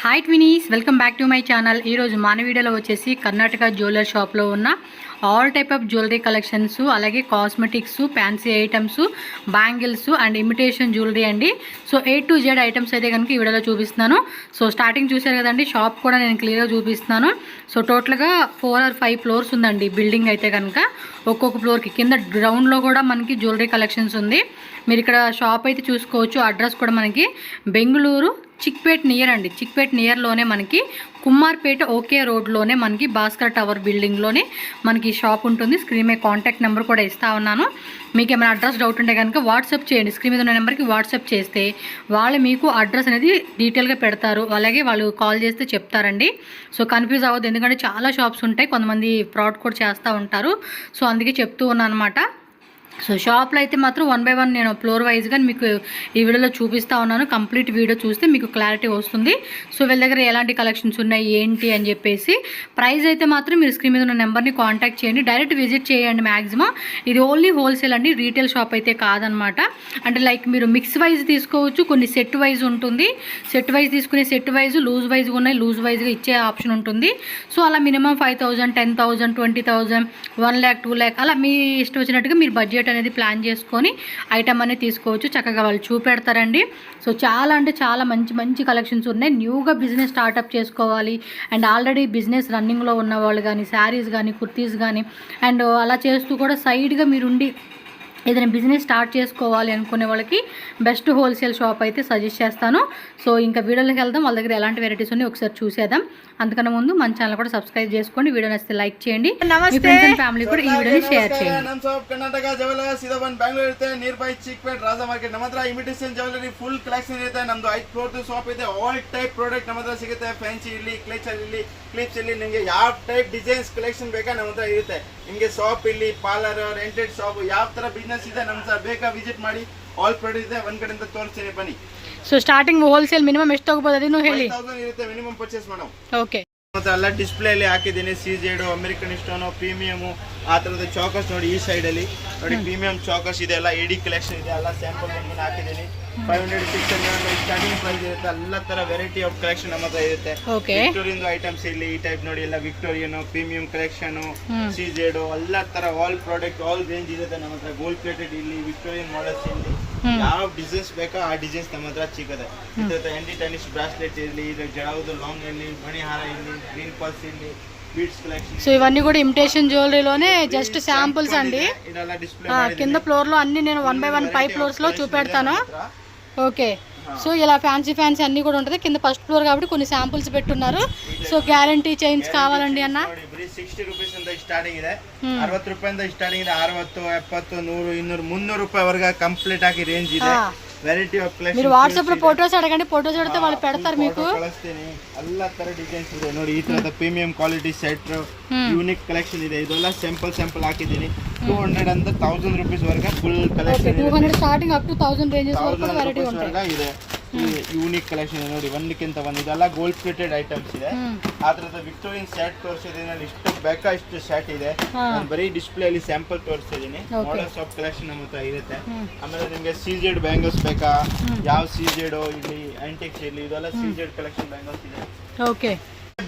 Hi ట్వినీస్, welcome back to my channel. ఈరోజు మన వీడియోలో వచ్చేసి కర్ణాటక జ్యువెలర్ షాప్లో ఉన్న all type of jewellery collections, అలాగే cosmetics, fancy items, bangles and imitation jewellery అండి. So A to Z items అయితే కనుక ఈ వీడియోలో చూపిస్తున్నాను. సో స్టార్టింగ్ చూశారు కదండి, షాప్ కూడా నేను క్లియర్గా చూపిస్తున్నాను. సో టోటల్గా 4 or 5 ఫ్లోర్స్ ఉందండి బిల్డింగ్ అయితే కనుక. ఒక్కొక్క ఫ్లోర్కి కింద గ్రౌండ్లో కూడా మనకి జ్యువెలరీ కలెక్షన్స్ ఉంది. మీరు ఇక్కడ షాప్ అయితే చూసుకోవచ్చు. అడ్రస్ కూడా మనకి బెంగళూరు చిక్పేట్ నియర్ అండి. చిక్పేట్ నియర్లోనే మనకి కుమ్మార్పేట ఓకే రోడ్లోనే మనకి భాస్కర్ టవర్ బిల్డింగ్లోనే మనకి షాప్ ఉంటుంది. స్క్రీన్ మీద కాంటాక్ట్ నెంబర్ కూడా ఇస్తా ఉన్నాను. మీకు ఏమైనా అడ్రస్ డౌట్ ఉంటే కనుక వాట్సాప్ చేయండి. స్క్రీన్ మీద ఉన్న నెంబర్కి వాట్సాప్ చేస్తే వాళ్ళు మీకు అడ్రస్ అనేది డీటెయిల్గా పెడతారు. అలాగే వాళ్ళు కాల్ చేస్తే చెప్తారండి. సో కన్ఫ్యూజ్ అవ్వద్దు, ఎందుకంటే చాలా షాప్స్ ఉంటాయి, కొంతమంది ఫ్రాడ్ కూడా చేస్తూ ఉంటారు. సో అందుకే చెప్తూ ఉన్నాను అనమాట. సో షాప్లో అయితే మాత్రం 1 by 1 నేను ఫ్లోర్ వైజ్గా మీకు ఈ వీడియోలో చూపిస్తూ ఉన్నాను. కంప్లీట్ వీడియో చూస్తే మీకు క్లారిటీ వస్తుంది. సో వీళ్ళ దగ్గర ఎలాంటి కలెక్షన్స్ ఉన్నాయి ఏంటి అని చెప్పేసి. ప్రైస్ అయితే మాత్రం మీరు స్క్రీన్ మీద ఉన్న నెంబర్ని కాంటాక్ట్ చేయండి, డైరెక్ట్ విజిట్ చేయండి. మ్యాక్సిమం ఇది ఓన్లీ హోల్సేల్ అండి, రీటైల్ షాప్ అయితే కాదనమాట. అంటే లైక్ మీరు మిక్స్ వైజ్ తీసుకోవచ్చు, కొన్ని సెట్ వైజ్ ఉంటుంది. సెట్ వైజ్ తీసుకునే సెట్ వైజ్, లూజ్ వైజ్ ఉన్నాయి, లూజ్ వైజ్గా ఇచ్చే ఆప్షన్ ఉంటుంది. సో అలా మినిమం 5,000, 10,000, 20,000, 1 lakh, 2 lakh అలా మీ ఇష్టం వచ్చినట్టుగా మీరు బడ్జెట్ అనేది ప్లాన్ చేసుకొని ఐటమ్ అనేది తీసుకోవచ్చు. చక్కగా వాళ్ళు చూపెడతారండి. సో చాలా అంటే చాలా మంచి మంచి కలెక్షన్స్ ఉన్నాయి. న్యూగా బిజినెస్ స్టార్ట్అప్ చేసుకోవాలి అండ్ ఆల్రెడీ బిజినెస్ రన్నింగ్లో ఉన్న వాళ్ళు కానీ, శారీస్ కానీ, కుర్తీస్ కానీ అండ్ అలా చేస్తూ కూడా సైడ్గా మీరుండి ఏదైనా బిజినెస్ స్టార్ట్ చేసుకోవాలి అనుకునే వాళ్ళకి బెస్ట్ హోల్సేల్ షాప్ అయితే సజెస్ట్ చేస్తాను. సో ఇంకా వీడియోలోకి వెళ్దాం. వాళ్ళ దగ్గర ఎలాంటి వెరైటీస్ ఉన్నాయి ఒకసారి చూసేద్దాం. అంతకన్నా ముందు మన ఛానల్ కూడా సబ్స్క్రైబ్ చేసుకోండి. వీడియో నచ్చితే లైక్ చేయండి. నమస్తే ఫ్యామిలీ కూడా ఈ వీడియోని షేర్ చేయండి. ನಮ್ಮ ಶಾಪ್ ಕರ್ನಾಟಕ ಜ್ಯುವೆಲರ್ಸ್ ಇದು ಒಂದು ಬೆಂಗಳೂರು ಇರುತ್ತೆ, near by Chickpet Raja market. ನಮ್ಮ ಹತ್ರ ಇಮಿಟೇಷನ್ ಜ್ಯುವೆಲರಿ ಫುಲ್ ಕಲೆಕ್ಷನ್ ಇರುತ್ತೆ. ನಮ್ದು 5 ಫ್ಲೋರ್ ಶಾಪ್ ಇದೆ. ಆಲ್ ಟೈಪ್ ಪ್ರಾಡಕ್ಟ್ ನಮ್ಮ ಹತ್ರ ಸಿಗುತ್ತೆ. ಫ್ಯಾನ್ಸಿ ಇರಲಿ, ಕ್ಲೇಚರ್ ಇರಲಿ, ಕ್ಲಿಪ್ಸ್ ಇರಲಿ, ನಿಮಗೆ ಯಾವ ಟೈಪ್ ಡಿಸೈನ್ಸ್ ಕಲೆಕ್ಷನ್ ಬೇಕಾ ನಮ್ಮ ಹತ್ರ ಇರುತ್ತೆ. ನಿಮಗೆ ಶಾಪ್ ಇಲ್ಲಿ ಪಾರ್ಲರ್, ರೆಂಟೆಡ್ ಶಾಪ್, ಯಾವ ತರ ಬಿಸ್ನೆಸ್ ಇದೆ ನಮ್ಮ ಹತ್ರ ಬೇಕಾ ವಿಸಿಟ್ ಮಾಡಿ. ಆಲ್ ಪ್ರಾಡಕ್ಟ್ ಇದೆ, ಒಂದ್ ಕಡೆಯಿಂದ ತೋರಿಸ್ತೀನಿ ಬನ್ನಿ. ಸೊ ಸ್ಟಾರ್ಟಿಂಗ್ ಹೋಲ್ಸೇಲ್ ಮಿನಿಮಮ್ ಎಷ್ಟು ತಗೋಬಹುದು ಅದನ್ನು ಹೇಳಿ. 5,000 ಇರುತ್ತೆ ಮಿನಿಮಮ್ ಪರ್ಚೇಸ್ ಮಾಡೋ. ಓಕೆ, ಮತ್ತೆ ಎಲ್ಲ ಡಿಸ್ಪ್ಲೇ ಅಲ್ಲಿ ಹಾಕಿದ್ದೀನಿ. CZ, ಅಮೆರಿಕನ್ ಸ್ಟೋನ್, ಪ್ರೀಮಿಯಮ್ ಆ ತರದ ಚಾಕರ್ಸ್ ನೋಡಿ. ಈ ಸೈಡ್ ಅಲ್ಲಿ ನೋಡಿ ಪ್ರೀಮಿಯಂ ಚಾಕರ್ಸ್ ಇದೆ, ಎಲ್ಲ AD ಕಲೆಕ್ಷನ್ ಇದೆ. ಎಲ್ಲ ಸ್ಯಾಂಪಲ್ ಬಂದು ಹಾಕಿದ್ದೀನಿ. 500, 600 ಸ್ಟಾರ್ಟಿಂಗ್ ಪ್ರೈಸ್ ಇರುತ್ತೆ. ಎಲ್ಲ ತರ ವೆರೈಟಿ ಆಫ್ ಕಲೆಕ್ಷನ್ ನಮ್ಮ ಹತ್ರ ಇರುತ್ತೆ. ವಿಕ್ಟೋರಿಯನ್ ಐಟಮ್ಸ್ ಇಲ್ಲಿ ಈ ಟೈಪ್ ನೋಡಿ, ಎಲ್ಲ ವಿಕ್ಟೋರಿಯನ್ ಪ್ರೀಮಿಯಂ ಕಲೆಕ್ಷನ್, CZ ಎಲ್ಲ ತರ ಆಲ್ ಪ್ರಾಡಕ್ಟ್ ಆಲ್ ರೇಂಜ್ ಇರುತ್ತೆ ನಮ್ಮ ಹತ್ರ. ಗೋಲ್ಡ್ ಪ್ಲೇಟೆಡ್ ಇಲ್ಲಿ, ವಿಕ್ಟೋರಿಯನ್ ಮಾಡೆಲ್ಸ್ ಇಲ್ಲಿ, ಯಾವ ಡಿಸೈನ್ಸ್ ಬೇಕಾ ಆ ಡಿಸೈನ್ಸ್ ನಮ್ಮ ಹತ್ರ ಸಿಗುತ್ತೆ. ಹ್ಯಾಂಡಿ ಟೆನ್ನಿಸ್ ಬ್ರಾಸ್ಲೆಟ್ ಇರಲಿ, ಇದು ಜಡಾವುದು ಲಾಂಗ್ ಇರಲಿ, ಮಣಿಹಾರ ಇರಲಿ, ಗ್ರೀನ್ ಪರ್ಸ್ ಇರಲಿ, బీడ్స్ కలెక్షన్. సో ఇవన్నీ కూడా ఇమిటేషన్ జ్యువెలరీలోనే జస్ట్ శాంపుల్స్ అండి. కింద ఫ్లోర్ లో అన్ని నేను 1 by 1 5 ఫ్లోర్స్ లో చూపెడతాను. ఓకే, సో ఇలా ఫ్యాన్సీ అన్ని కూడా ఉంటుంది. కింద ఫస్ట్ ఫ్లోర్ కాబట్టి కొన్ని శాంపుల్స్ పెట్టున్నారు. సో గ్యారంటీ చైన్స్ కావాలండి అన్న. 60 ರೂಪೀಸ್ ಇಂದ ಸ್ಟಾರ್ಟಿಂಗ್ ಇದೆ, 60 ರೂಪಾಯಿಂದ ಸ್ಟಾರ್ಟಿಂಗ್ ಇದೆ. 60, 70, 100, 200, 300 ರೂಪಾಯಿ ವರೆಗೆ ಕಂಪ್ಲೀಟ್ ಆಗಿ ರೇಂಜ್ ಇದೆ. Variety of collection. మీరు వాట్సాప్ లో ఫోటోస్ అడగండి, ఫోటోస్ అడిగితే వాళ్ళు పెడతారు మీకు. ಕಳಿಸ್ತೀನಿ. ಎಲ್ಲ ತರ ಡಿಸೈನ್ಸ್ ಇದೆ ನೋಡಿ. ಈ ತರದ premium quality set, unique collection ಇದೆ. ಇದೆಲ್ಲ ಸ್ಯಾಂಪಲ್ ಹಾಕಿದ್ದೀನಿ. 200 ಅಂತ 1000 ರೂಪೀಸ್ ವರೆಗೆ full collection. 200 starting up to 1000 ranges ವರೆಗೂ ವೆರೈಟಿ ಇದೆ. ಯೂನಿಕ್ ಕಲೆಕ್ಷನ್ ನೋಡಿ, ಒಂದಕ್ಕಿಂತ ಒಂದು. ಇದೆಲ್ಲ ಗೋಲ್ಡ್ ಪ್ಲೇಟೆಡ್ ಐಟಮ್ಸ್ ಇದೆ. ಆ ತರದ ವಿಕ್ಟೋರಿಯನ್ ಸೆಟ್ ತೋರಿಸಿದ್ದೀನಿ. ಇಷ್ಟು ಬೇಕಾ ಇಷ್ಟು ಸೆಟ್ ಇದೆ. ನಾನು ಬರೀ ಡಿಸ್ಪ್ಲೇ ಅಲ್ಲಿ ಸ್ಯಾಂಪಲ್ ತೋರಿಸ್ತಿದ್ದೀನಿ. ಮಾಡೆಲ್ಸ್ ಆಫ್ ಕಲೆಕ್ಷನ್ ನಮ್ಮ ಹತ್ರ ಇರುತ್ತೆ. ಆಮೇಲೆ ನಿಮಗೆ CZ ಬ್ಯಾಂಗಲ್ಸ್ ಬೇಕಾ, ಯಾವ CZ ಇಲ್ಲಿ ಆಂಟಿಕ್ಸ್ ಇರಲಿ, ಇದೆಲ್ಲ CZ ಕಲೆಕ್ಷನ್ ಬ್ಯಾಂಗಲ್ಸ್ ಇದೆ. ಓಕೆ,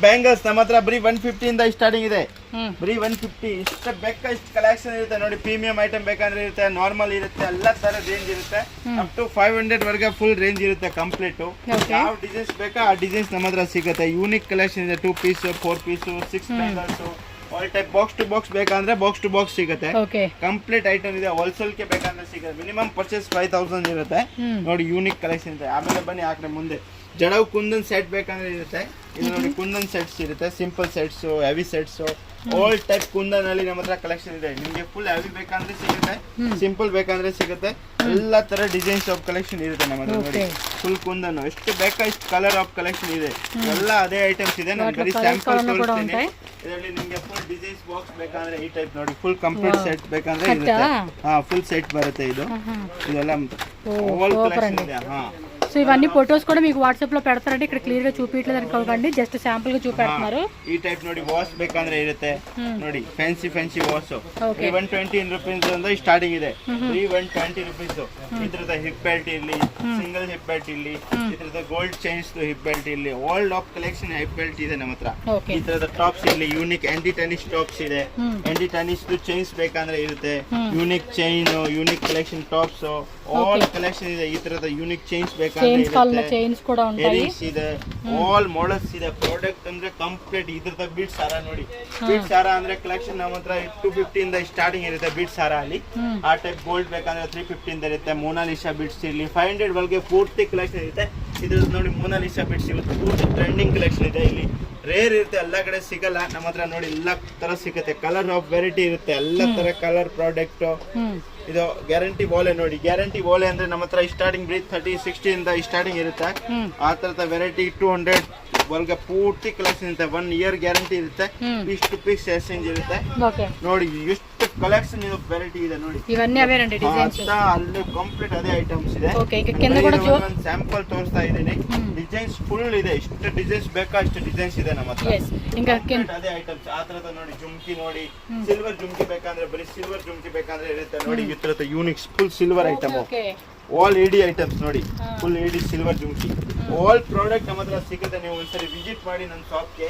ಬ್ಯಾಂಗಲ್ಸ್ ನಮ್ಮ ಹತ್ರ ಬರೀ 150 ಇಂದ ಸ್ಟಾರ್ಟಿಂಗ್ ಇದೆ. ಬರೀ 150. ಇಷ್ಟ ಬೇಕಾ ಇಷ್ಟು ಕಲೆಕ್ಷನ್ ಇರುತ್ತೆ ನೋಡಿ. ಪ್ರೀಮಿಯಂ ಐಟಮ್ ಬೇಕಂದ್ರೆ ಇರುತ್ತೆ, ನಾರ್ಮಲ್ ಇರುತ್ತೆ, ಎಲ್ಲ ತರ ರೇಂಜ್ ಇರುತ್ತೆ. ಅಪ್ ಟು 500 ವರೆಗೆ ಫುಲ್ ರೇಂಜ್ ಇರುತ್ತೆ ಕಂಪ್ಲೀಟ್. ಯಾವ ಡಿಸೈನ್ಸ್ ಬೇಕಾ ಆ ಡಿಸೈನ್ಸ್ ನಮ್ಮ ಹತ್ರ ಸಿಗುತ್ತೆ. ಯೂನಿಕ್ ಕಲೆಕ್ಷನ್ ಇದೆ. 2 piece, 4 piece, 6 bangles, all type. Box to box ಬೇಕಂದ್ರೆ ಬಾಕ್ಸ್ ಟು ಬಾಕ್ಸ್ ಸಿಗುತ್ತೆ. ಕಂಪ್ಲೀಟ್ ಐಟಮ್ ಇದೆ. ಹೋಲ್ಸೇಲ್ ಗೆ ಬೇಕಂದ್ರೆ ಸಿಗುತ್ತೆ. ಮಿನಿಮಮ್ ಪರ್ಚೇಸ್ 5,000 ಇರುತ್ತೆ ನೋಡಿ. ಯೂನಿಕ್ ಕಲೆಕ್ಷನ್ ಇದೆ. ಆಮೇಲೆ ಬನ್ನಿ ಆ ಕಡೆ ಮುಂದೆ ಜಡವ್ ಕುಂದನ್ ಸೆಟ್ ಬೇಕಂದ್ರೆ ಇರುತ್ತೆ. ಇದು ನೋಡಿ ಕುಂದನ್ ಸೆಟ್ಸ್ ಇರುತ್ತೆ. Simple sets, heavy sets, all type kundan ಅಲ್ಲಿ ನಮ್ಮ ಹತ್ರ ಕಲೆಕ್ಷನ್ ಇದೆ. ನಿಮ್ಗೆ ಫುಲ್ ಹೆವಿ ಬೇಕಂದ್ರೆ ಸಿಗುತ್ತೆ, ಸಿಂಪಲ್ ಬೇಕಂದ್ರೆ ಸಿಗುತ್ತೆ. ಎಲ್ಲ ತರ ಡಿಸೈನ್ಸ್ ಆಫ್ ಕಲೆಕ್ಷನ್ ಇರುತ್ತೆ ನಮ್ಮ ಹತ್ರ ನೋಡಿ. ಫುಲ್ ಕುಂದನ್ ಎಷ್ಟು ಬೇಕಾ ಇಷ್ಟು ಕಲರ್ ಆಫ್ ಕಲೆಕ್ಷನ್ ಇದೆ. ಎಲ್ಲ ಅದೇ ಐಟಮ್ಸ್ ಇದೆ. ನಾನು ಬರೀ ಸ್ಯಾಂಪಲ್ ತೋರಿಸ್ತೀನಿ. ಇದರಲ್ಲಿ ನಿಮ್ಗೆ ಫುಲ್ ಡಿಸೈನ್ಸ್ ಬಾಕ್ಸ್ ಬೇಕಂದ್ರೆ ಈ ಟೈಪ್ ನೋಡಿ. ಫುಲ್ ಕಂಪ್ಲೀಟ್ ಸೆಟ್ ಬೇಕಂದ್ರೆ ಇರುತ್ತೆ. ಫುಲ್ ಸೆಟ್ ಬರುತ್ತೆ. ಇದೆಲ್ಲ ಆಲ್ ಕಲೆಕ್ಷನ್ ಇದೆ. సో ఇవన్నీ ఫొటోస్ కూడా మీకు వాట్సాప్ లో పెడతారంటే ఇక్కడ క్లియర్ గా చూపించలేదు అనుకోకండి, జస్ట్ శాంపుల్ గా చూపెడుతున్నారు. ಈ ಟೈಪ್ ನೋಡಿ ವಾಶ್ ಬೇಕಂದ್ರೆ ಇರುತ್ತೆ ನೋಡಿ, ಫ್ಯಾನ್ಸಿ ವಾಶ್ 120 ರೂಪೀಸ್ ಇಂದ ಸ್ಟಾರ್ಟಿಂಗ್ ಇದೆ. 120 ರೂಪೀಸ್. ಇದ್ರದ ಹಿಪ್ ಬೆಲ್ಟ್ ಇರ್ಲಿ, ಸಿಂಗಲ್ ಹಿಪ್ ಬೆಲ್ಟ್ ಇರ್ಲಿ, ಇದ್ರದ ಗೋಲ್ಡ್ ಚೈನ್ಸ್ ಹಿಪ್ ಬೆಲ್ಟ್ ಇರ್ಲಿ, all top collection hip belt ಇದೆ ನಮ್ಮ ಹತ್ರ. ಇದ್ರದ ಟಾಪ್ಸ್ ಇರ್ಲಿ, ಯೂನಿಕ್ ಆಂಟಿ ಟೆನಿಸ್ ಟಾಪ್ಸ್ ಇದೆ. ಆಂಟಿ ಟೆನಿಸ್ ಚೈನ್ಸ್ ಬೇಕಂದ್ರೆ ಇರುತ್ತೆ, unique chain, unique collection tops, all collection ಇದೆ. ಈ ತರದ ಯೂನಿಕ್ ಚೈನ್ಸ್ ಬೇಕಂದ್ರೆ ಚೈನ್ಸ್ ಕೂಡ ಇದೆ, ಆಲ್ ಮಾಡಲ್ಸ್ ಇದೆ. ಪ್ರಾಡಕ್ಟ್ ಅಂದ್ರೆ ಕಂಪ್ಲೀಟ್. ಇದ್ರದ ಬೀಟ್ಸ್ ಹಾರ ನೋಡಿ, ಬೀಟ್ಸ್ ಹಾರ ಅಂದ್ರೆ ಕಲೆಕ್ಷನ್ ನಮ್ಮ ಹತ್ರ 250 ಇಂದ ಸ್ಟಾರ್ಟಿಂಗ್ ಇರುತ್ತೆ. ಬೀಟ್ಸ್ ಹಾರ ಅಲ್ಲಿ ಆ ಟೈಪ್ ಗೋಲ್ಡ್ ಬೇಕಂದ್ರೆ 350 ಇಂದ ಇರುತ್ತೆ. ಮೊನಾಲಿಸಾ ಬೀಟ್ಸ್ ಇರ್ಲಿ 500 ವರೆಗೆ ಪೂರ್ತಿ ಕಲೆಕ್ಷನ್ ಇರುತ್ತೆ. ಇದ್ರದ್ದು ನೋಡಿ ಮೊನಾಲಿಸಾ ಬೀಟ್ಸ್ ಇವತ್ತು ಪೂರ್ತಿ ಟ್ರೆಂಡಿಂಗ್ ಕಲೆಕ್ಷನ್ ಇದೆ. ಇಲ್ಲಿ ರೇರ್ ಇರುತ್ತೆ, ಎಲ್ಲ ಕಡೆ ಸಿಗಲ್ಲ. ನಮ್ಮ ಹತ್ರ ನೋಡಿ ಎಲ್ಲ ತರ ಸಿಗುತ್ತೆ. ಕಲರ್ ಆಫ್ ವೆರೈಟಿ ಇರುತ್ತೆ, ಎಲ್ಲ ತರ ಕಲರ್ ಪ್ರಾಡಕ್ಟ್. ಇದು ಗ್ಯಾರಂಟಿ ವಾಲೆ ನೋಡಿ, ಗ್ಯಾರಂಟಿ ವಾಲೆ ಅಂದ್ರೆ ನಮ್ಮ ಹತ್ರ ಸ್ಟಾರ್ಟಿಂಗ್ ಬ್ರೀತ್ 30-60 ಇಂದ ಸ್ಟಾರ್ಟಿಂಗ್ ಇರುತ್ತೆ. ಆ ತರದ ವೆರೈಟಿ 200 ವರ್ಗ ಪೂರ್ತಿ ಕಲೆಕ್ಷನ್ ಇರುತ್ತೆ. 1 ಇಯರ್ ಗ್ಯಾರಂಟಿ ಇರುತ್ತೆ. ಪೀಸ್ ಟು ಪೀಸ್ ಎಕ್ಸ್ಚೇಂಜ್ ಇರುತ್ತೆ. ನೋಡಿ ಎಷ್ಟು ಕಲೆಕ್ಷನ್ ಇದು ವೆರೈಟಿ ಇದೆ ನೋಡಿ. ಇವನ್ನೇ ಅವೇರಂడి ಡಿಸೈನ್ಸ್ ಅಲ್ಲಿ ಕಂಪ್ಲೀಟ್ ಅದೇ ಐಟಮ್ಸ್ ಇದೆ. ಓಕೆ, ಈಗ ಕೆಂದ ಕೂಡ ಒಂದು ಸ್ಯಾಂಪಲ್ ತೋರಿಸ್ತಾ ಇದ್ದೀನಿ. ಡಿಸೈನ್ಸ್ ಫುಲ್ ಇದೆ, ಎಷ್ಟು ಡಿಸೈನ್ಸ್ ಬೇಕಾ ಅಷ್ಟು ಡಿಸೈನ್ಸ್ ಇದೆ ನಮ್ಮ ಹತ್ರ. ఇంకా ಅದೇ ಐಟಮ್ಸ್. ಆ ತರದ ನೋಡಿ ಜುಮ್ಕಿ ನೋಡಿ, ಸಿಲ್ವರ್ ಜುಮ್ಕಿ ಬೇಕಂದ್ರೆ ಬರೀ ಸಿಲ್ವರ್ ಜುಮ್ಕಿ ಬೇಕಂದ್ರೆ ಇರುತ್ತೆ ನೋಡಿ. ಈ ತರದ unique full silver item, all ಎಡಿ ಐಟಮ್ಸ್ ನೋಡಿ, ಫುಲ್ ಎಡಿ ಸಿಲ್ವರ್ ಜುಮ್ಕಿ. ಆಲ್ ಪ್ರಾಡಕ್ಟ್ ನಮ್ಮ ಹತ್ರ ಸಿಗುತ್ತೆ. ನೀವು ಒಂದ್ಸರಿ ವಿಸಿಟ್ ಮಾಡಿ ನನ್ನ ಶಾಪ್ಗೆ,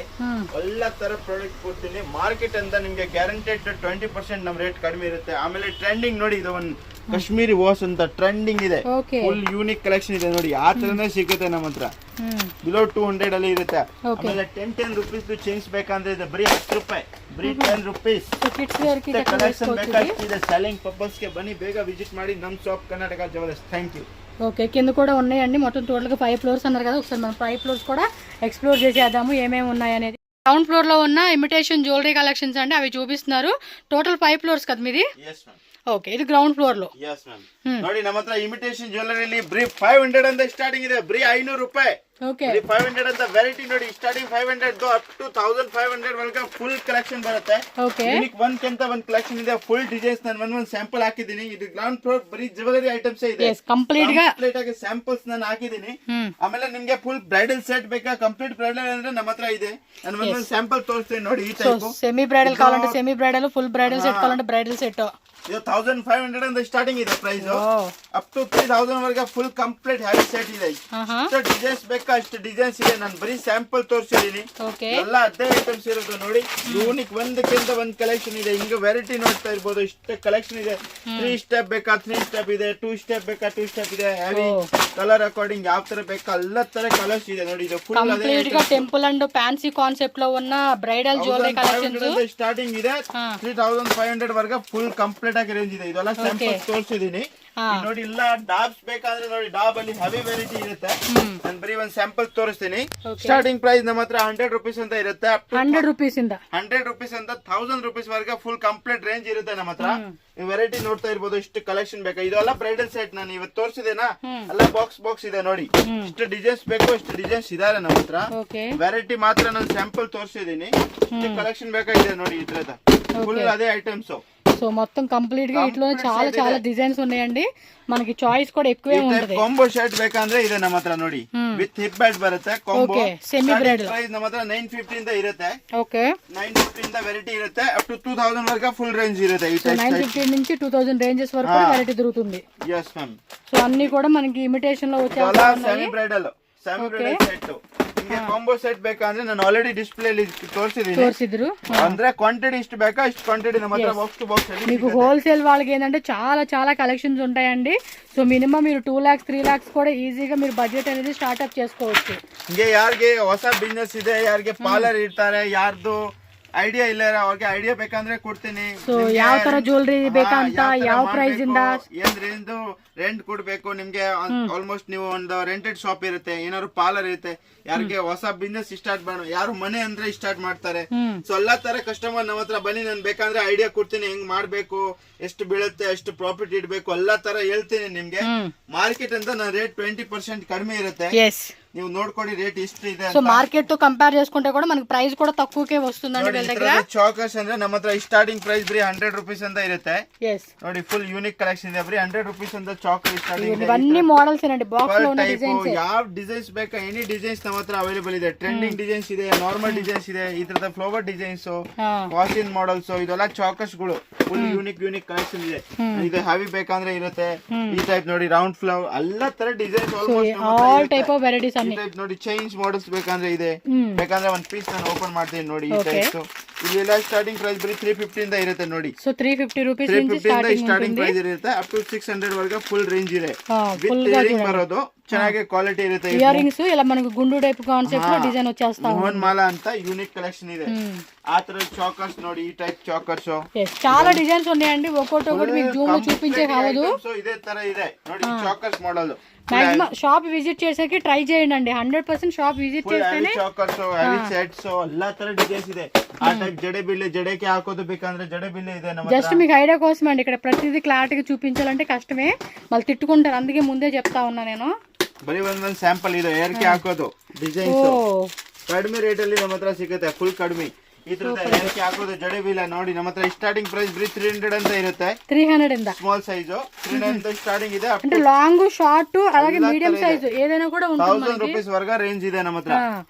ಎಲ್ಲ ತರ ಪ್ರಾಡಕ್ಟ್ ಕೊಡ್ತೀನಿ. ಮಾರ್ಕೆಟ್ ಅಂತ ನಿಮ್ಗೆ ಗ್ಯಾರಂಟೆಡ್ 20% ನಮ್ಮ ರೇಟ್ ಕಡಿಮೆ ಇರುತ್ತೆ. ಆಮೇಲೆ ಟ್ರೆಂಡಿಂಗ್ ನೋಡಿ, ಇದು ಒಂದು ಕಾಶ್ಮೀರಿ ವಾಶ್ ಅಂತ ಟ್ರೆಂಡಿಂಗ್ ಇದೆ, ಫುಲ್ ಯೂನಿಕ್ ಕಲೆಕ್ಷನ್ ಇದೆ ನೋಡಿ. ಆ ತರನೇ ಸಿಗುತ್ತೆ ನಮ್ಮ ಹತ್ರ. ಬಿಲೋ 200 ಅಲ್ಲಿ ಇರುತ್ತೆ. ಆಮೇಲೆ 10 ರೂಪೀಸ್ ಚೇಂಜ್ ಬೇಕಂದ್ರೆ ಇದೆ ಬರೀ 10 ರೂಪಾಯಿ, ಬರೀ 10 ರೂಪೀಸ್ ಕಲೆಕ್ಷನ್ ಬೇಕಾಗ್ತಿದೆ. ಸೆಲ್ಲಿಂಗ್ ಪರ್ಪಸ್ ಗೆ ಬನ್ನಿ, ಬೇಗ ವಿಸಿಟ್ ಮಾಡಿ ನಮ್ಮ shop Karnataka jewellers. Thank you. Okay, కింద కూడా ఉన్నాయండి. మొత్తం టోటల్గా 5 ఫ్లోర్స్ అన్నారు కదా, ఒకసారి మనం 5 ఫ్లోర్స్ కూడా ఎక్స్ప్లోర్ చేసేద్దాము ఏమేమి ఉన్నాయనేది. గ్రౌండ్ ఫ్లోర్ లో ఉన్న ఇమిటేషన్ జ్యువెలరీ కలెక్షన్స్ అండి, అవి చూపిస్తున్నారు. టోటల్ 5 ఫ్లోర్స్ కదా మీది? ఓకే, ఇది గ్రౌండ్ ఫ్లోర్ లో. ನೋಡಿ ನಮ್ಮ ಹತ್ರ ಇಮಿಟೇಷನ್ ಜ್ಯುವೆಲರಿ ಬರೀ 500 ಅಂತ ಸ್ಟಾರ್ಟಿಂಗ್ ಇದೆ, ಬರೀ 500 ರೂಪಾಯಿ. ಓಕೆ, 500 ಅಂತ ವೆರೈಟಿ ನೋಡಿ, ಸ್ಟಾರ್ಟಿಂಗ್ 500 ಅಪ್ ಟು 1500 ವರೆಗೆ ಫುಲ್ ಕಲೆಕ್ಷನ್ ಬರುತ್ತೆ. ಯೂನಿಕ್ ಒಂದ್ಕಿಂತ ಒಂದ್ ಕಲೆಕ್ಷನ್ ಇದೆ, ಫುಲ್ ಡಿಸೈನ್ಸ್ ನಾನು ಒಂದ್ ಸ್ಯಾಂಪಲ್ ಹಾಕಿದ್ದೀನಿ. ಇದು ಗ್ರೌಂಡ್ ಫ್ಲೋರ್ ಬರೀ ಜ್ಯುವೆಲರಿ ಐಟಮ್ಸ್ ಇದೆ, ಕಂಪ್ಲೀಟ್ ಆಗಿ ಸ್ಯಾಂಪಲ್ಸ್ ನಾನು ಹಾಕಿದ್ದೀನಿ. ಆಮೇಲೆ ನಿಮ್ಗೆ ಫುಲ್ ಬ್ರೈಡಲ್ ಸೆಟ್ ಬೇಕಾ, ಕಂಪ್ಲೀಟ್ ಬ್ರೈಡಲ್ ಅಂದ್ರೆ ನಮ್ಮ ಹತ್ರ ಇದೆ. ನಾನು ಒಂದೊಂದು ಸ್ಯಾಂಪಲ್ ತೋರಿಸ್ತೀನಿ ನೋಡಿ. ಈ ಟೈಪ್ ಸೆಮಿ ಬ್ರೈಡಲ್ ಕಾವಾలంటే semi bridal, full bridal set ಕಾವಾలంటే ಬ್ರೈಡಲ್ ಸೆಟ್. ಇದು 1500 ಅಂತ ಸ್ಟಾರ್ಟಿಂಗ್ ಇದೆ ಪ್ರೈಸ್, ಅಪ್ ಟು 3000 ವರೆಗೆ ಫುಲ್ ಕಂಪ್ಲೀಟ್ ಹ್ಯಾವಿ ಸೆಟ್ ಇದೆ. ಎಷ್ಟು ಡಿಸೈನ್ಸ್ ಬೇಕಾ ಅಷ್ಟು ಡಿಸೈನ್ಸ್ ಇದೆ. ನಾನು ಬರೀ ಸ್ಯಾಂಪಲ್ ತೋರಿಸಿದೀನಿ, ಎಲ್ಲ ಅದೇ ಐಟಮ್ಸ್ ಇರೋದು ನೋಡಿ. ಯೂನಿಕ್ ಒಂದಕ್ಕಿಂತ ಒಂದ್ ಕಲೆಕ್ಷನ್ ಇದೆ. ಹಿಂಗ ವೆರೈಟಿ ನೋಡ್ತಾ ಇರ್ಬೋದು, ಇಷ್ಟ ಕಲೆಕ್ಷನ್ ಇದೆ. 3 ಸ್ಟೆಪ್ ಬೇಕಾ 3 ಸ್ಟೆಪ್ ಇದೆ, 2 ಸ್ಟೆಪ್ ಬೇಕಾ 2 ಸ್ಟೆಪ್ ಇದೆ. ಹೆವಿ ಕಲರ್ ಅಕಾರ್ಡಿಂಗ್ ಯಾವ ತರ ಬೇಕಾ ಎಲ್ಲ ತರ ಕಲರ್ಸ್ ಇದೆ ನೋಡಿ. ಇದು ಫುಲ್ ಕಂಪ್ಲೀಟ್ గా ಟೆಂಪಲ್ ಅಂಡ್ ಫ್ಯಾನ್ಸಿ ಕಾನ್ಸೆಪ್ಟ್ లో ఉన్న ಬ್ರೈಡಲ್ ಜ್ಯುವೆಲರಿ ಕಲೆಕ್ಷನ್ಸ್ ಸ್ಟಾರ್ಟಿಂಗ್ ಇದೆ. 3500 ವರೆಗೆ ಫುಲ್ ಕಂಪ್ಲೀಟ್ ಆಗಿ ರೇಂಜ್ ಇದೆ. ಇದೆಲ್ಲ ಸ್ಯಾಂಪಲ್ ತೋರಿಸಿದೀನಿ ನೋಡಿ. ಇಲ್ಲ ಡಾಬ್ಸ್ ಬೇಕಾದ್ರೆ ನೋಡಿ, ಡಾಬ್ ಅಲ್ಲಿ ಹೆವಿ ವೆರೈಟಿ ಇರುತ್ತೆ. ನಾನು ಬರೀ ಒಂದ್ ಸ್ಯಾಂಪಲ್ ತೋರಿಸ್ತೀನಿ. ಸ್ಟಾರ್ಟಿಂಗ್ ಪ್ರೈಸ್ ನಮ್ಮ ಹತ್ರ 100 ರೂಪೀಸ್ ಅಂತ ಇರುತ್ತೆ. 100 ರೂಪೀಸ್ ಇಂದ 100 ರೂಪೀಸ್ ಅಂತ 1000 ರೂಪೀಸ್ ವರೆಗೆ ಫುಲ್ ಕಂಪ್ಲೀಟ್ ರೇಂಜ್ ಇರುತ್ತೆ ನಮ್ಮ ಹತ್ರ. ನೀವು ವೆರೈಟಿ ನೋಡ್ತಾ ಇರ್ಬೋದು, ಇಷ್ಟು ಕಲೆಕ್ಷನ್ ಬೇಕಾ. ಇದೆಲ್ಲ ಬ್ರೈಡಲ್ ಸೆಟ್ ನಾನು ಇವತ್ತು ತೋರಿಸಿದೇನಾ, ಎಲ್ಲ ಬಾಕ್ಸ್ ಇದೆ ನೋಡಿ. ಇಷ್ಟು ಡಿಸೈನ್ಸ್ ಬೇಕು, ಇಷ್ಟು ಡಿಸೈನ್ಸ್ ಇದಾರೆ ನಮ್ಮ ಹತ್ರ. ವೆರೈಟಿ ಮಾತ್ರ ನಾನು ಸ್ಯಾಂಪಲ್ ತೋರಿಸಿದೀನಿ. ಇಷ್ಟು ಕಲೆಕ್ಷನ್ ಬೇಕಾಗಿದೆ ನೋಡಿ. ಇದ್ರದ ಫುಲ್ ಅದೇ ಐಟಮ್ಸ್. సో మొత్తం కంప్లీట్ గా ఇట్లా చాలా చాలా డిజైన్స్ ఉన్నాయండి. మనకి చాయిస్ కూడా ఎక్కువే ఉంటుంది. కాంబో షర్ట్ ಬೇಕಂದ್ರೆ ಇದೆ ನಮ್ಮ ಹತ್ರ ನೋಡಿ, ವಿತ್ ಹಿಪ್ ಬೆಲ್ಟ್ ಬರುತ್ತೆ. ಕಾಂಬೋ ಸೆಮಿ ಬ್ರೈಡಲ್ ಪ್ರೈಸ್ ನಮ್ಮ ಹತ್ರ 950 ಇಂದ ಇರುತ್ತೆ. ಓಕೆ, 950 ಇಂದ ವೆರೈಟಿ ಇರುತ್ತೆ. ಅಪ್ ಟು 2000 ವರೆಗೆ ಫುಲ್ ರೇಂಜ್ ಇರುತ್ತೆ. ಈ 950 నుంచి 2000 ರೇಂಜెస్ వరకు వెరైటీ దొరుకుతుంది. yes ma'am. సో అన్ని కూడా మనకి ఇమిటేషన్ లో వచ్చే సెమీ బ్రైడల్ సెట్. ನಿಮಗೆ ಕಾಂಬೋ ಸೆಟ್ ಬೇಕಂದ್ರೆ ನಾನು ಆಲ್ರೆಡಿ ಡಿಸ್ಪ್ಲೇ ಅಲ್ಲಿ ತೋರಿಸಿದ್ರು. ಅಂದ್ರೆ ಕ್ವಾಂಟಿಟಿ ಇಷ್ಟು ಬೇಕಾ ಇಷ್ಟು ಕ್ವಾಂಟಿಟಿ ನಮ್ಮ ಹತ್ರ ಬಾಕ್ಸ್ ಟು ಬಾಕ್ಸ್ ಅಲ್ಲಿ. మీకు హోల్సేల్ వాళ్ళకి ఏంటంటే చాలా చాలా కలెక్షన్స్ ఉంటాయండి. సో మినిమం మీరు 2 lakhs 3 lakhs కూడా ఈజీగా మీరు బడ్జెట్ అనేది స్టార్ట్అప్ చేసుకోవచ్చు. ಹಿಂಗೆ ಯಾರಿಗೆ ಹೊಸ ಬಿಸ್ನೆಸ್ ಇದೆ, ಯಾರಿಗೆ ಪಾರ್ಲರ್ ಇರ್ತಾರೆ, ಯಾರ್ದು ಐಡಿಯಾ ಇಲ್ಲ ಅವ್ರಿಗೆ ಐಡಿಯಾ ಬೇಕಂದ್ರೆ ಕೊಡ್ತೀನಿ. ಸೊ ಯಾವ ತರ ಜ್ಯುವೆಲರಿ ಬೇಕಂತ, ಯಾವ ಪ್ರೈಸ್ ಇಂದ, ಏನ್ ರೇಂಜ್ ರೆಂಟ್ ಕೊಡ್ಬೇಕು ನಿಮ್ಗೆ. ಆಲ್ಮೋಸ್ಟ್ ನೀವು ಒಂದು ರೆಂಟೆಡ್ ಶಾಪ್ ಇರುತ್ತೆ, ಏನಾದ್ರು ಪಾರ್ಲರ್ ಇರುತ್ತೆ, ಯಾರಿಗೆ ಹೊಸ ಬಿಸ್ನೆಸ್ ಸ್ಟಾರ್ಟ್ ಮಾಡೋ, ಯಾರು ಮನೆ ಅಂದ್ರೆ ಸ್ಟಾರ್ಟ್ ಮಾಡ್ತಾರೆ. ಸೊ ಎಲ್ಲಾ ತರ ಕಸ್ಟಮರ್ ನಮ್ಮ ಹತ್ರ ಬನ್ನಿ, ನಾನು ಬೇಕಂದ್ರೆ ಐಡಿಯಾ ಕೊಡ್ತೀನಿ, ಹೆಂಗ್ ಮಾಡ್ಬೇಕು, ಎಷ್ಟು ಬೀಳುತ್ತೆ, ಎಷ್ಟು ಪ್ರಾಫಿಟ್ ಇಡ್ಬೇಕು, ಎಲ್ಲಾ ತರ ಹೇಳ್ತೀನಿ ನಿಮ್ಗೆ. ಮಾರ್ಕೆಟ್ ಅಂತ ನಾನು ರೇಟ್ 20% ಕಡಿಮೆ ಇರುತ್ತೆ. ನೀವು ನೋಡ್ಕೊಳ್ಳಿ ರೇಟ್ ಎಷ್ಟು ಇದೆ సో మార్కెట్ తో కంపేర్ చేసుకుంటే కూడా మనకి ప్రైస్ కూడా తక్కువకే వస్తుందండి వీళ్ళ దగ్గర. చాకర్స్ ಅಂದ್ರೆ ನಮ್ಮ ಹತ್ರ ಸ್ಟಾರ್ಟಿಂಗ್ ಪ್ರೈಸ್ ಬರೀ 100 ರೂಪೀಸ್ ಅಂತ ಇರುತ್ತೆ. ಎಸ್ ನೋಡಿ ಫುಲ್ ಯೂನಿಕ್ ಕಲೆಕ್ಷನ್ ಇದೆ, ಬರೀ 100 ರೂಪೀಸ್ ಅಂತ ಚಾಕರ್ ಸ್ಟಾರ್ಟಿಂಗ್ ಇದೆ. ಇವన్నీ మోడల్స్ ಏనండి, బాక్స్ లో ఉన్న ಡಿಸೈನ್ಸ್. ಯಾವ ಡಿಸೈನ್ಸ್ ಬೇಕಾ ಎನಿ ಡಿಸೈನ್ಸ್ ನಮ್ಮ ಹತ್ರ ಅವೈಲೇಬಲ್ ಇದೆ. ಟ್ರೆಂಡಿಂಗ್ ಡಿಸೈನ್ಸ್ ಇದೆ, ನಾರ್ಮಲ್ ಡಿಸೈನ್ಸ್ ಇದೆ, ಈ ತರದ ಫ್ಲವರ್ ಡಿಸೈನ್ಸ್, ವಾಸಿನ್ ಮಾಡೆಲ್ಸ್, ಇದೆಲ್ಲ ಚಾಕರ್ಸ್ ಗಳು ಫುಲ್ ಯೂನಿಕ್ ಕಲೆಕ್ಷನ್ ಇದೆ. ಇದು ಹೆವಿ ಬೇಕಂದ್ರೆ ಇರುತ್ತೆ. ಈ ಟೈಪ್ ನೋಡಿ ರೌಂಡ್ ಫ್ಲವರ್ ಎಲ್ಲಾ ತರ designs all type of varieties ಅನ್ನಿ. ನೋಡಿ ಚೈನ್ಸ್ ಮಾಡೆಲ್ಸ್ ಬೇಕಂದ್ರೆ ಇದೆ, ಬೇಕಂದ್ರೆ ಒಂದ್ ಪೀಸ್ ನಾನು ಓಪನ್ ಮಾಡ್ತೀನಿ ನೋಡಿ. ಈ ಟೈಪ್ ಇದೆಲ್ಲ ಸ್ಟಾರ್ಟಿಂಗ್ ಪ್ರೈಸ್ ಬರೀ 350 ಇಂದ ಇರುತ್ತೆ ನೋಡಿ. ಸೊ 350 ರೂಪೀಸ್ ಇಂದ ಸ್ಟಾರ್ಟಿಂಗ್ ಪ್ರೈಸ್ ಇರುತ್ತೆ, ಅಪ್ ಟು 600 ವರೆಗೆ ಫುಲ್ ರೇಂಜ್ ಇದೆ. ವಿತ್ ಇಯರಿಂಗ್ ಬರೋದು ಚೆನ್ನಾಗಿ ಕ್ವಾಲಿಟಿ ಇರುತ್ತೆ. ಇಯರಿಂಗ್ಸ್ ಎಲ್ಲ మనకు గుండు ಟೈಪ್ ಕಾನ್ಸೆಪ್ಟ್ లో ಡಿಸೈನ್ వచ్చేస్తా ఉంది. ಮೋಹನ್ ಮಾಲಾ ಅಂತ ಯೂನಿಕ್ ಕಲೆಕ್ಷನ್ ಇದೆ. ఆ తర చాకర్స్ ನೋಡಿ, ఈ టైప్ చాకర్స్ చాలా డిజైన్స్ ఉన్నాయండి, ఒక్కొక్కటి మీకు జూమ్ లో చూపించే కావదు. సో ఇదే ತರ ಇದೆ ನೋಡಿ చాకర్స్ మోడల్. మాక్సిమం షాప్ విజిట్ చేసేకి ట్రై చేయండి, 100% షాప్ విజిట్ చేస్తేనే. చాకర్స్ ಹೆವಿ ಸೆಟ್ಸ್ ಎಲ್ಲಾ ತರ ಡಿಸೈನ್ಸ್ ಇದೆ. ಆ ಟೈಪ್ ಜಡೆ ಬಿಲ್ಲೆ ಜಡೆಗೆ ಹಾಕೋದು ಬೇಕಂದ್ರೆ ಜಡೆ ಬಿಲ್ಲೆ ಇದೆ ನಮ್ಮ ಹತ್ರ. జస్ట్ మీకు ఐడియా కోసం అండి, ఇక్కడ ప్రతిదీ క్లారిటీగా చూపించాలంటే కష్టమే, మళ్ళీ తిట్టుకుంటారు, అందుకే ముందే చెప్తా ఉన్నా నేను. ಬರೀ ಒಂದೊಂದು ಸ್ಯಾಂಪಲ್ ಇದೆ ಹೇರ್ಗೆ ಹಾಕೋದು ಡಿಸೈನ್ಸ್ ಕಡಿಮೆ ರೇಟ್ ಅಲ್ಲಿ ನಮ್ಮ ಹತ್ರ ಸಿಗುತ್ತೆ, ಫುಲ್ ಕಡಿಮೆ. ಈ ತರದ ಹೇರ್ಗೆ ಹಾಕೋದು ಜಡೆ ಬಿಲ್ಲ ನೋಡಿ ನಮ್ಮ ಹತ್ರ ಸ್ಟಾರ್ಟಿಂಗ್ ಪ್ರೈಸ್ ಬರೀ 300 ಅಂತ ಇರುತ್ತೆ. 300 ಇಂದ ಸ್ಮಾಲ್ ಸೈಜ್ 300 ಅಂತ ಸ್ಟಾರ್ಟಿಂಗ್ ಇದೆ. అంటే లాంగ్ షార్ట్ అలాగే మీడియం సైజ్ ఏదైనా కూడా ఉంటుంది. 1000 రూపాయస్ వరకు రేంజ్ ಇದೆ ನಮ್ಮ ಹತ್ರ.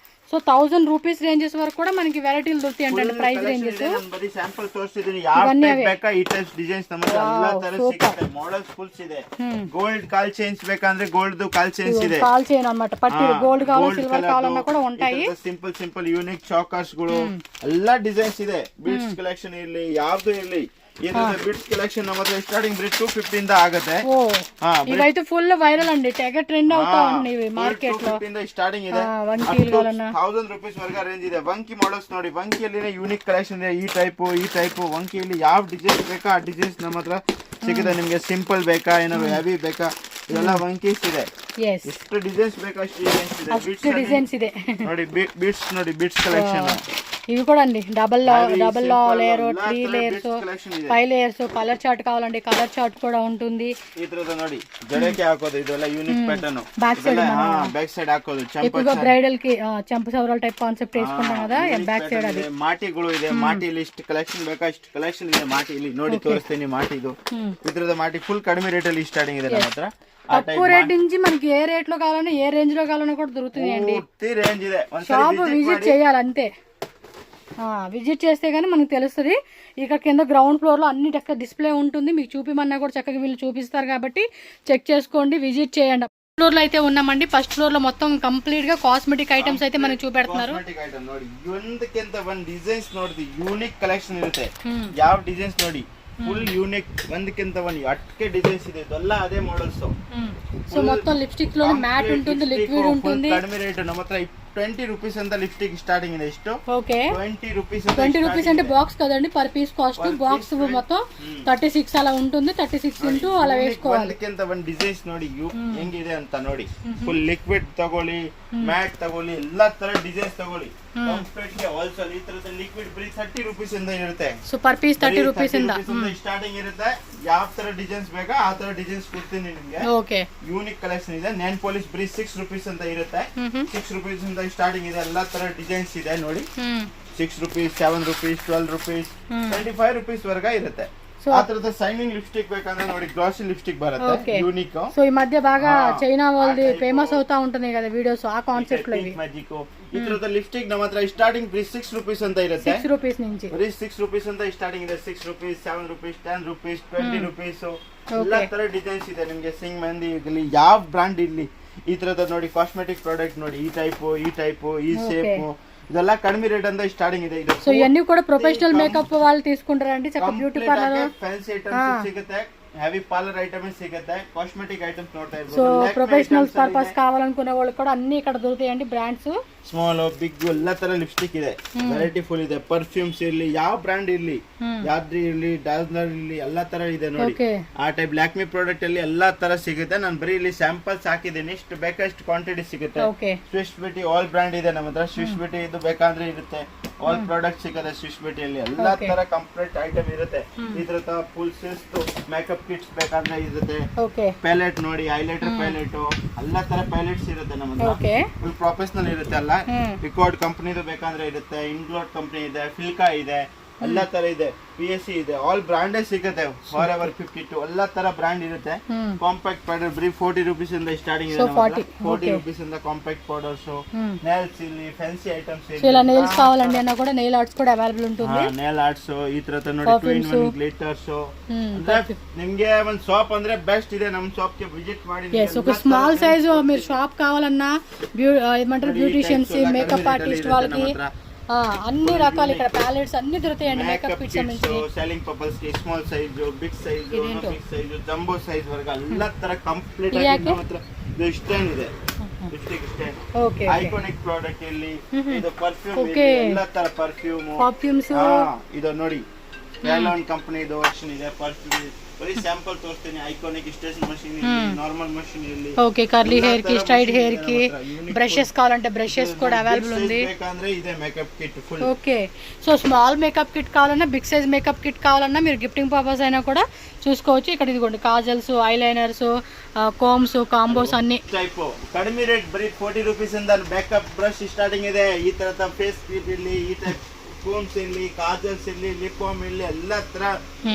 సో 1000 రూపీస్ రేంజెస్ వరకు కూడా మనకి వెరైటీలు దొరుకుతాయి అంటే ప్రైస్ రేంజెస్. ಬರೀ ಸ್ಯಾಂಪಲ್ ತೋರಿಸ್ತಿದ್ದೀನಿ, ಯಾವ ಟೈಪ್ ಬೇಕಾ ಈ ಟೈಪ್ ಡಿಸೈನ್ಸ್ ನಮ್ಮ ಹತ್ರ ಎಲ್ಲಾ ತರ ಸಿಗುತ್ತೆ. ಮಾಡೆಲ್ಸ್ ಫುಲ್ಸ್ ಇದೆ. ಗೋಲ್ಡ್ ಕಾಲ್ ಚೈನ್ಸ್ ಬೇಕಂದ್ರೆ ಗೋಲ್ಡ್ ಕಾಲ್ ಚೈನ್ಸ್ ಇದೆ, ಕಾಲ್ ಚೈನ್ ಅన్నమాట. ಪಟ್ಟಿ ಗೋಲ್ಡ್ ಕಾಲ್ ಸಿಲ್ವರ್ ಕಾಲ್ ಅನ್ನ ಕೂಡ ఉంటాయి. ಸಿಂಪಲ್ ಯೂನಿಕ್ ಚಾಕರ್ಸ್ ಗಳು ಎಲ್ಲಾ ಡಿಸೈನ್ಸ್ ಇದೆ. ಬೀಡ್ಸ್ ಕಲೆಕ್ಷನ್ ಇರ್ಲಿ ಯಾವ್ದು ಇರ್ಲಿ, ಬಿಟ್ಸ್ ಕಲೆಕ್ಷನ್ ನಮ್ಮ ಹತ್ರ ಸ್ಟಾರ್ಟಿಂಗ್ ಬರೀ 250 ಇಂದ ಆಗುತ್ತೆ. ಇವೈతే ಫುಲ್ వైరల్ అండి, తెగ ట్రెండ్ అవుతా ఉంది మార్కెట్ లో. 250 ಇಂದ ಸ್ಟಾರ್ಟಿಂಗ್ ಇದೆ, 1000 ರೂಪಾಯಿಸ್ ವರೆಗೆ ರೇಂಜ್ ಇದೆ. ವಂಕಿ ಮಾಡೆಲ್ಸ್ ನೋಡಿ, ವಂಕಿಯಲ್ಲಿ ಯೂನಿಕ್ ಕಲೆಕ್ಷನ್ ಇದೆ. ಈ ಟೈಪ್ ವಂಕಿಯಲ್ಲಿ ಯಾವ ಡಿಸೈನ್ ಬೇಕಾ ಆ ಡಿಸೈನ್ಸ್ ನಮ್ಮ ಹತ್ರ ಸಿಗುತ್ತೆ. ನಿಮ್ಗೆ ಸಿಂಪಲ್ ಬೇಕಾ, ಏನಾದ್ರು ಹೆವಿ ಬೇಕಾ, ಇದೆಲ್ಲ ವಂಕೀಸ್ ಇದೆ. ಎಷ್ಟು ಡಿಸೈನ್ಸ್ ಬೇಕಾ ಅಷ್ಟು ಡಿಸೈನ್ಸ್ ಇದೆ ನೋಡಿ. ಬೀಟ್ಸ್ ನೋಡಿ, ಬೀಟ್ಸ್ ಕಲೆಕ್ಷನ್ ఇవి కూడా అండి, double layer, 3 layers, 5 layers. Colour chart కావాలండి, కలర్ చార్ట్ కూడా ఉంటుంది. ಈ ತರದ ನೋಡಿ ಜಡೆಗೆ ಹಾಕೋದು, ಇದೆಲ್ಲ ಯೂನಿಕ್ ಪ್ಯಾಟರ್ನ್. ಬ್ಯಾಕ್ ಸೈಡ್ ಹಾಕೋದು ఎక్కువగా బ్రైడల్ కి ಚಂಪು ಸವರಲ್ ಟೈಪ್ ಕಾನ್ಸೆಪ್ಟ್ వేసుకుంటాం కదా, ಬ್ಯಾಕ್ ಸೈಡ್ ಅದು. ಮಾಟಿಗಳು ಇದೆ, ಮಾಟಿಲಿ ಇಷ್ಟು ಕಲೆಕ್ಷನ್ ಬೇಕಾ ಇಷ್ಟು ಕಲೆಕ್ಷನ್ ಇದೆ. ಮಾಟಿ ಇಲ್ಲಿ ನೋಡಿ ತೋರಿಸ್ತೀನಿ ಮಾಟಿದು. ಈ ತರದ ಮಾಟಿ ಫುಲ್ ಕಡಿಮೆ ರೇಟ್ ಅಲ್ಲಿ ಸ್ಟಾರ್ಟಿಂಗ್ ಇದೆ ನಮ್ಮ ಹತ್ರ. తక్కువ రేట్ నుంచి మనకి ఏ రేట్ లో కావాలన్నా ఏ రేంజ్ లో కావాలన్నా కూడా దొరుకుతుంది అండి. రేంజ్ ಇದೆ, షాప్ విజిట్ చేయాలి అంతే. విజిట్ చేస్తే గానీ మనకు తెలుస్తుంది. ఇక్కడ కింద గ్రౌండ్ ఫ్లోర్ లో అన్ని చక్కగా డిస్ప్లే ఉంటుంది, మీకు చూపిమన్నా కూడా చక్కగా వీళ్ళు చూపిస్తారు కాబట్టి చెక్ చేసుకోండి, విజిట్ చేయండి. ఫ్లోర్ లో అయితే ఉన్నామండి. ఫస్ట్ ఫ్లోర్ లో మొత్తం కంప్లీట్ గా కాస్మెటిక్ ఐటమ్స్ అయితే మనకి చూపెడుతున్నారు. ಡಿಸೈನ್ಸ್ ನೋಡಿ ಯೂನಿಕ್ ಕಲೆಕ್ಷನ್ ಇರುತ್ತೆ. ಯಾವ ಡಿಸೈನ್ಸ್ ನೋಡಿ ಫುಲ್ ಯೂನಿಕ್, ಒಂದಕ್ಕಿಂತ ಒಂದು ಅಟ್ಕೆ ಡಿಸೈನ್ಸ್ ಇದೆ, ಇದೆಲ್ಲ ಅದೇ ಮಾಡೆಲ್ಸ್. సో మొత్తం లిప్స్టిక్ లో మ్యాట్ ఉంటుంది, లిక్విడ్ ఉంటుంది. కడిమే రేట్ ನಮ್ಮ ಹತ್ರ 20 ರೂಪೀಸ್ ಅಂತ ಲಿಪ್ಸ್ಟಿಕ್ ಸ್ಟಾರ್ಟಿಂಗ್ ಇದೆ. ಎಷ್ಟು? ఓకే 20 రూపీస్ అంటే బాక్స్ కదండి, పర్ పీస్ కాస్ట్. బాక్స్ మొత్తం 36 అలా ఉంటుంది. 36 ఇంటూ అలా వేసుకోవాలి. ಒಂದಕ್ಕಿಂತ ಒಂದು ಡಿಸೈನ್ಸ್ ನೋಡಿ ಹೆಂಗಿದೆ ಅಂತ ನೋಡಿ. ಫುಲ್ ಲಿಕ್ವಿಡ್ ತಗೊಳ್ಳಿ, ಮ್ಯಾಟ್ ತಗೊಳ್ಳಿ, ಎಲ್ಲಾ ತರ ಡಿಸೈನ್ಸ್ ತಗೊಳ್ಳಿ. ಕಂಪ್ಲೀಟ್ ಗೆ ಹೋಲ್ಸೇಲ್ ಈ ತರದ ಲಿಕ್ವಿಡ್ ಬರೀ 30 ರೂಪೀಸ್ ಇಂದ ಇರುತ್ತೆ. ಸೊ ಪರ್ ಪೀಸ್ 30 ರೂಪೀಸ್ ಇಂದ ಸ್ಟಾರ್ಟಿಂಗ್ ಇರುತ್ತೆ. ಯಾವ ತರ ಡಿಸೈನ್ಸ್ ಬೇಕಾ ಆ ತರ ಡಿಸೈನ್ಸ್ ಕೊಡ್ತೀನಿ ನಿಮ್ಗೆ. ಓಕೆ ಯೂನಿಕ್ ಕಲೆಕ್ಷನ್ ಇದೆ. ನೇಲ್ ಪಾಲಿಶ್ ಬರೀ 6 ರೂಪೀಸ್ ಅಂತ ಇರುತ್ತೆ. 6 ರೂಪೀಸ್ ಇಂದ ಸ್ಟಾರ್ಟಿಂಗ್ ಇದೆ. ಎಲ್ಲಾ ತರ ಡಿಸೈನ್ಸ್ ಇದೆ ನೋಡಿ. 6 ರೂಪೀಸ್, 7 ರೂಪೀಸ್, 12 ರೂಪೀಸ್, 25 ರೂಪೀಸ್ ವರೆಗೆ ಇರುತ್ತೆ. ಆ ತರದ ಸೈನಿಂಗ್ ಲಿಪ್ಸ್ಟಿಕ್ ಬೇಕಂದ್ರೆ ನೋಡಿ ಗ್ಲಾಸಿ ಲಿಪ್ಸ್ಟಿಕ್ ಬರುತ್ತೆ ಯೂನಿಕ್. సో ఈ మధ్య బాగా చైనా వాళ్ళది ఫేమస్ అవుతా ఉంటుంది కదా వీడియోస్, ఆ కాన్సెప్ట్ లో మ్యాజిక్. ಈ ತರದ ಲಿಪ್ಸ್ಟಿಕ್ ನಮ್ಮ ಹತ್ರ ಸ್ಟಾರ್ಟಿಂಗ್ ಬರೀ 6 ರೂಪೀಸ್ ಅಂತ ಇರುತ್ತೆ. 6 ರೂಪೀಸ್ నుంచి ಬರೀ 6 ರೂಪೀಸ್ ಅಂತ ಸ್ಟಾರ್ಟಿಂಗ್ ಇದೆ. 6 ರೂಪೀಸ್, 7 ರೂಪೀಸ್, 10 ರೂಪೀಸ್, 20 ರೂಪೀಸ್, ಎಲ್ಲಾ ತರ ಡಿಸೈನ್ಸ್ ಇದೆ ನಿಮ್ಗೆ. ಸಿಂಗ್ ಮೆಹಂದಿ ಇರ್ಲಿ, ಯಾವ ಬ್ರಾಂಡ್ ಇರ್ಲಿ, ಈ ತರದ ನೋಡಿ ಕಾಸ್ಮೆಟಿಕ್ ಪ್ರಾಡಕ್ಟ್ ನೋಡಿ. ಈ ಟೈಪ್, ಈ ಶೇಪ್, ಇದೆಲ್ಲ ಕಡಿಮೆ ರೇಟ್ ಅಂತ ಸ್ಟಾರ್ಟಿಂಗ್ ಇದೆ. ಇದು సో ఇవన్నీ కూడా ప్రొఫెషనల్ మేకప్ వాళ్ళు తీసుకుంటారండి. చక్క బ్యూటీ పార్లర్ ಫ್ಯಾನ್ಸಿ ಐಟಮ್ಸ್ ಸಿಗುತ್ತೆ, ಹೆವಿ ಪಾರ್ಲರ್ ಐಟಮ್ಸ್ ಸಿಗುತ್ತೆ, ಕಾಸ್ಮೆಟಿಕ್ ಐಟಮ್ಸ್ ನೋಡ್ತಾ ಇರ್ಬೋದು. సో ప్రొఫెషనల్స్ పర్పస్ కావాలనుకునే వాళ్ళు కూడా అన్ని ఇక్కడ దొరుకుతాయండి బ్రాండ్స్. ಸ್ಮಾಲ್ ಬಿಗ್ ಎಲ್ಲ ತರ ಲಿಪ್ಸ್ಟಿಕ್ ಇದೆ, ವೆರೈಟಿ ಫುಲ್ ಇದೆ. ಪರ್ಫ್ಯೂಮ್ಸ್ ಇರ್ಲಿ, ಯಾವ ಬ್ರಾಂಡ್ ಇರ್ಲಿ, ಯಾವ್ದ್ರಿ ಇರ್ಲಿ, ಡಾಸ್ನರ್ ಇರ್ಲಿ, ಎಲ್ಲಾ ತರ ಇದೆ ನೋಡಿ. ಆ ಟೈಪ್ ಲ್ಯಾಕ್ಮಿ ಪ್ರಾಡಕ್ಟ್ ಅಲ್ಲಿ ಎಲ್ಲಾ ತರ ಸಿಗುತ್ತೆ. ನಾನು ಬರೀ ಇಲ್ಲಿ ಸ್ಯಾಂಪಲ್ಸ್ ಹಾಕಿದ್ದೀನಿ, ಇಷ್ಟು ಬೇಕಷ್ಟು ಕ್ವಾಂಟಿಟಿ ಸಿಗುತ್ತೆ. ಸ್ವಿಸ್ ಬ್ಯೂಟಿ ಆಲ್ ಬ್ರಾಂಡ್ ಇದೆ ನಮ್ಮ ಹತ್ರ. ಸ್ವಿಸ್ ಬ್ಯೂಟಿ ಇದು ಬೇಕಂದ್ರೆ ಇರುತ್ತೆ, ಆಲ್ ಪ್ರಾಡಕ್ಟ್ ಸಿಗುತ್ತೆ ಸ್ವಿಸ್ ಬ್ಯೂಟಿಯಲ್ಲಿ. ಎಲ್ಲಾ ತರ ಕಂಪ್ಲೀಟ್ ಐಟಮ್ ಇರುತ್ತೆ. ಇದ್ರ ಫುಲ್ ಸಿಸ್ಟ್ ಮೇಕಪ್ ಕಿಟ್ಸ್ ಬೇಕಂದ್ರೆ ಇರುತ್ತೆ. ಪ್ಯಾಲೆಟ್ ನೋಡಿ, ಹೈಲೈಟರ್ ಪ್ಯಾಲೆಟ್, ಎಲ್ಲಾ ತರ ಪ್ಯಾಲೆಟ್ಸ್ ಇರುತ್ತೆ ನಮ್ಮ ಹತ್ರ. ಫುಲ್ ಪ್ರೊಫೆಷನಲ್ ಇರುತ್ತೆ ಅಲ್ಲ. ರಿಕಾರ್ಡ್ ಕಂಪನಿದು ಬೇಕಂದ್ರೆ ಇರುತ್ತೆ, ಇಂಗ್ಲೋಡ್ ಕಂಪನಿ ಇದೆ, ಫಿಲ್ಕಾ ಇದೆ, ಎಲ್ಲಾ ತರ ಇದೆ, PSC ಇದೆ, ಆಲ್ ಬ್ರಾಂಡೇ ಸಿಗುತ್ತೆ. ಫಾರ್ ಎವರ್ 52 ಎಲ್ಲಾ ತರ ಬ್ರಾಂಡ್ ಇರುತ್ತೆ. ಕಾಂಪ್ಯಾಕ್ಟ್ ಪೌಡರ್ ಬರೀ 40 ರೂಪೀಸ್ ಇಂದ ಸ್ಟಾರ್ಟಿಂಗ್ ಇದೆ. 40 ರೂಪೀಸ್ ಇಂದ ಕಾಂಪ್ಯಾಕ್ಟ್ ಪೌಡರ್ಸ್, ನೇಲ್ಸ್ ಇಲ್ಲಿ ಫ್ಯಾನ್ಸಿ ಐಟಮ್ಸ್ ఇలా నెయిల్స్ కావాలండి అన్న కూడా నెయిల్ ఆర్ట్స్ కూడా అవైలబుల్ ఉంటుంది. ನೇಲ್ ಆರ್ಟ್ಸ್ ಈ ತರ ನೋಡಿ, 2-in-1 ಗ್ಲಿಟರ್ಸ್. ಅಂದ್ರೆ ನಿಮ್ಗೆ ಒಂದು ಶಾಪ್ ಅಂದ್ರೆ ಬೆಸ್ಟ್ ಇದೆ. ನಮ್ಮ ಶಾಪ್ ಗೆ ವಿಸಿಟ್ ಮಾಡಿ. ఒక స్మాల్ సైజ్ మీరు షాప్ కావాలన్నా ఏమంటారు బ్యూటిషియన్స్, మేకప్ ఆర్టిస్ట్ వాళ్ళకి అన్ని రకాలు ఇక్కడ ప్యాలెట్స్ అన్ని దొరుకుతాయండి. మేకప్ కిట్స్ సంబంధించి సెల్లింగ్ పర్పస్ కి small size, big size, big size, jumbo size ವರೆಗೆ ಎಲ್ಲ ತರ ಕಂಪ್ಲೀಟ್ ಆಗಿ ನಮ್ಮ ಹತ್ರ ಸ್ಟ್ಯಾಂಡ್ ಇದೆ. ಲಿಪ್ಸ್ಟಿಕ್ ಸ್ಟ್ಯಾಂಡ್, ಐಕಾನಿಕ್ ಪ್ರಾಡಕ್ಟ್ ಇಲ್ಲಿ. ಇದು ಪರ್ಫ್ಯೂಮ್, ಎಲ್ಲ ತರ ಪರ್ಫ್ಯೂಮ್ಸ್ ಇದು ನೋಡಿ. ಕ್ಯಾಲೋನ್ ಕಂಪನಿದು ವರ್ಷನ್ ಇದೆ ಪರ್ಫ್ಯೂಮ್. ಬರೀ ಸ್ಯಾಂಪಲ್ ತೋರಿಸ್ತೀನಿ. ಐಕಾನಿಕ್ ಸ್ಟೇಷನ್ ಮಷೀನ್ ಇಲ್ಲಿ, నార్మల్ మషిన్ ಇಲ್ಲಿ. ఓకే, కర్లీ హెయిర్ కి, స్ట్రైట్ హెయిర్ కి బ్రషెస్ కావాలంటే బ్రషెస్ కూడా అవైలబుల్ ఉంది. ಬೇಕಂದ್ರೆ ಇದೆ makeup kit full. Okay, so small makeup kit కావాలన్నా, బిగ్ సైజ్ మేకప్ కిట్ కావాలన్నా మీరు గిఫ్టింగ్ పర్పస్ అయినా కూడా చూసుకోవచ్చు. ఇక్కడ ఇదిగోండి కాజల్స్, ఐలైనర్స్, కోమ్స్, కాంబోస్ అన్ని ಟೈಪ್. ಕಡಿಮೆ ರೇಟ್ ಬರೀ 40 ರೂಪೀಸ್ ಇಂದ ಮೇಕಪ್ ಬ್ರಷ್ ಸ್ಟಾರ್ಟಿಂಗ್ ಇದೆ. ಈ ತರ ಫೇಸ್ ಕ್ರೀಮ್ ಇಲ್ಲಿ, ಈ ಟೈಪ್ ಕೋಮ್ಸ್ ಇರ್ಲಿ, ಕಾಜಲ್ಸ್ ಇರ್ಲಿ, ಲಿಪ್ ಬಾಮ್ ಇರ್ಲಿ, ಎಲ್ಲಾ ತರ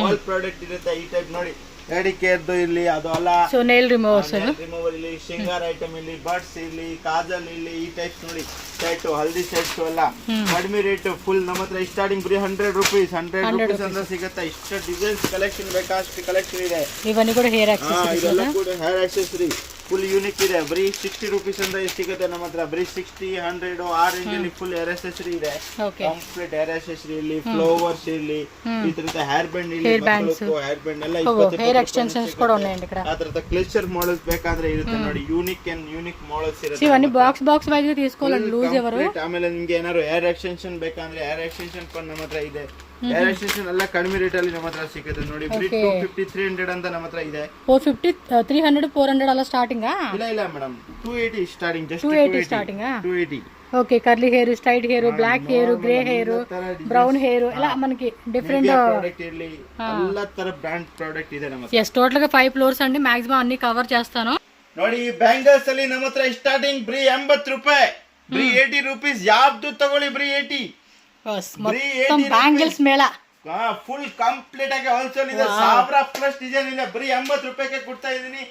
ಆಲ್ ಪ್ರಾಡಕ್ಟ್ ಇರುತ್ತೆ. ಈ ಟೈಪ್ ನೋಡಿ, ರೆಡಿ ಕೇರ್ದು ಇರ್ಲಿ, ಅದು ಅಲ್ಲ, ಸೊ ನೇಲ್ ರಿಮೂವರ್ ಇರ್ಲಿ, ಶೃಂಗಾರ ಐಟಮ್ ಇರ್ಲಿ, ಬಡ್ಸ್ ಇರ್ಲಿ, ಕಾಜಲ್ ಇರ್ಲಿ, ಈ ಟೈಪ್ ನೋಡಿ. ಸೆಟ್, ಹಲ್ದಿ ಸೆಟ್ಸ್ ಎಲ್ಲ ಕಡಿಮೆ ರೇಟ್ ಫುಲ್ ನಮ್ಮ ಹತ್ರ ಸ್ಟಾರ್ಟಿಂಗ್ ಬರೀ 100 ರೂಪೀಸ್ ಅಂತ ಸಿಗುತ್ತೆ. ಇಷ್ಟು ಡಿಸೈನ್ಸ್ ಕಲೆಕ್ಷನ್ ಬೇಕಾ ಅಷ್ಟು ಕಲೆಕ್ಷನ್ ಇದೆ. ಇವన్నీ ಕೂಡ ಹೇರ್ ಆಕ್ಸೆಸರೀಸ್, ಇದೆಲ್ಲ ಕೂಡ ಹೇರ್ ಆಕ್ಸೆಸರಿ ಫುಲ್ ಯೂನಿಕ್ ಇದೆ. ಬರೀ 60 ರೂಪೀಸ್ ಅಂತ ಸಿಗುತ್ತೆ ನಮ್ಮ ಹತ್ರ. ಬರೀ 60, 100 ಆ ರೇಂಜ್ ಅಲ್ಲಿ ಫುಲ್ ಹೇರ್ ಆಕ್ಸೆಸರಿ ಇದೆ. ಕಂಪ್ಲೀಟ್ ಹೇರ್ ಆಕ್ಸೆಸರಿ ಇರ್ಲಿ, ಫ್ಲವರ್ಸ್ ಇರ್ಲಿ, ಈ ತರದ ಹೇರ್ ಬ್ಯಾಂಡ್ ಇರ್ಲಿ, ಹೇರ್ ಬ್ಯಾಂಡ್ ಎಲ್ಲ 20 ಹೇರ್ ಎಕ್ಸ್ಟೆನ್ಷನ್ಸ್ ಕೂಡ ఉన్నాయండి ఇక్కడ. ಆ ತರದ ಕ್ಲಚರ್ ಮಾಡೆಲ್ಸ್ ಬೇಕಾದ್ರೆ ಇರುತ್ತೆ ನೋಡಿ. ಯೂನಿಕ್ ಮಾಡೆಲ್ಸ್ ಇರುತ್ತೆ. ಇವన్నీ ಬಾಕ್ಸ್ వైజ్ గా తీసుకోవాలండి. లూజ్ ఎవరు. ಆಮೇಲೆ ನಿಮಗೆ ಏನಾದ್ರು ಹೇರ್ ಎಕ್ಸ್ಟೆನ್ಷನ್ ಬೇಕಂದ್ರೆ ಹೇರ್ ಎಕ್ಸ್ಟೆನ್ಷನ್ ನಮ್ಮ ಹತ್ರ ಇದೆ. ಹೇರ್ ಎಕ್ಸ್ಟೆನ್ಷನ್ ಎಲ್ಲ ಕಡಿಮೆ ರೇಟ್ ಅಲ್ಲಿ ನಮ್ಮ ಹತ್ರ ಸಿಗುತ್ತೆ ನೋಡಿ. ಬರೀ 250, 300 ಅಂತ ನಮ್ಮ ಹತ್ರ ಇದೆ. 450, 300, 400 ಅಲ್ಲ ಸ್ಟಾರ್ಟಿಂಗ್. ಇಲ್ಲ madam, 280 starting. Just 280 starting. 280. Okay, curly hair, straight hair, black hair, grey hair, brown hair, ఇలా మనకి డిఫరెంట్ ಪ್ರಾಡಕ್ಟ್ ಇರ್ಲಿ, ಎಲ್ಲ ತರ ಬ್ರಾಂಡ್ ಪ್ರಾಡಕ್ಟ್ ಇದೆ ನಮ್ಮ ಹತ್ರ. yes, ಟೋಟಲ್ గా 5 ಫ್ಲೋರ್ಸ್ ಅಂడి. ಮ್ಯಾಕ್ಸಿಮಂ అన్ని ಕವರ್ చేస్తాను. ನೋಡಿ, ಬ್ಯಾಂಗಲ್ಸ್ ಅಲ್ಲಿ ನಮ್ಮ ಹತ್ರ ಸ್ಟಾರ್ಟಿಂಗ್ ಬರೀ 80 ರೂಪಾಯಿ, ಬರೀ 80 ರೂಪೀಸ್. ಯಾವ್ದು ತಗೊಳ್ಳಿ ಬರೀ 80. మొత్తం బ్యాంగిల్స్ మేళ ಫುಲ್ ಕಂಪ್ಲೀಟ್ ಆಗಿ ಹೋಲ್ಸೇಲ್ ಇದೆ. 1000+ ಡಿಸೈನ್ ಇದೆ. ಬರೀ 80 ರೂಪಾಯಿಗೆ ಕೊಡ್ತಾ ಇದೀನಿ.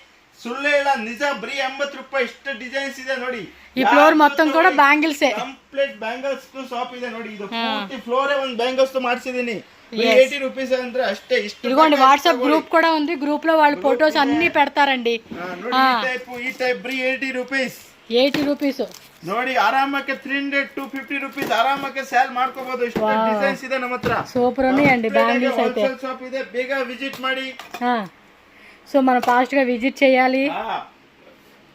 ಸುಳ್ಳು ಇಲ್ಲ, ನಿಜ. ಬರೀ 80 ರೂಪಾಯಿ ಇಷ್ಟು ಡಿಸೈನ್ಸ್ ಇದೆ ನೋಡಿ. ಈ ಫ್ಲೋರ್ మొత్తం కూడా బ్యాంగిల్స్, ಕಂಪ್ಲೀಟ್ ಬ್ಯಾಂಗಲ್ಸ್ ಶಾಪ್ ಇದೆ ನೋಡಿ. ಇದು ಪೂರ್ತಿ ಫ್ಲೋರ್ ಒಂದು ಬ್ಯಾಂಗಲ್ಸ್ ಮಾಡಿಸಿದೀನಿ. 80 ರೂಪೀಸ್ ಅಂದ್ರೆ ಅಷ್ಟೇ. ಇಷ್ಟು ఇదిగోండి, వాట్సాప్ గ్రూప్ కూడా ఉంది. గ్రూప్ లో వాళ్ళ ఫోటోస్ అన్ని పెడతారండి. ಈ ಟೈಪ್ ಬರೀ 80 ರೂಪೀಸ್. 80 ರೂಪೀಸ್ ನೋಡಿ. ಆರಾಮಕ್ಕೆ 300 to 50 ರೂಪೀಸ್ ಆರಾಮಕ್ಕೆ ಸೇಲ್ ಮಾಡ್ಕೋಬಹುದು. ಇಷ್ಟು ಡಿಸೈನ್ಸ್ ಇದೆ ನಮ್ಮ ಹತ್ರ. సూపర్ ఉన్నాయండి బ్యాంగిల్స్ అయితే. ಶಾಪ್ ಇದೆ, ಬೇಗ ವಿಸಿಟ್ ಮಾಡಿ. సో మనం ఫాస్ట్ గా విజిట్ చేయాలి.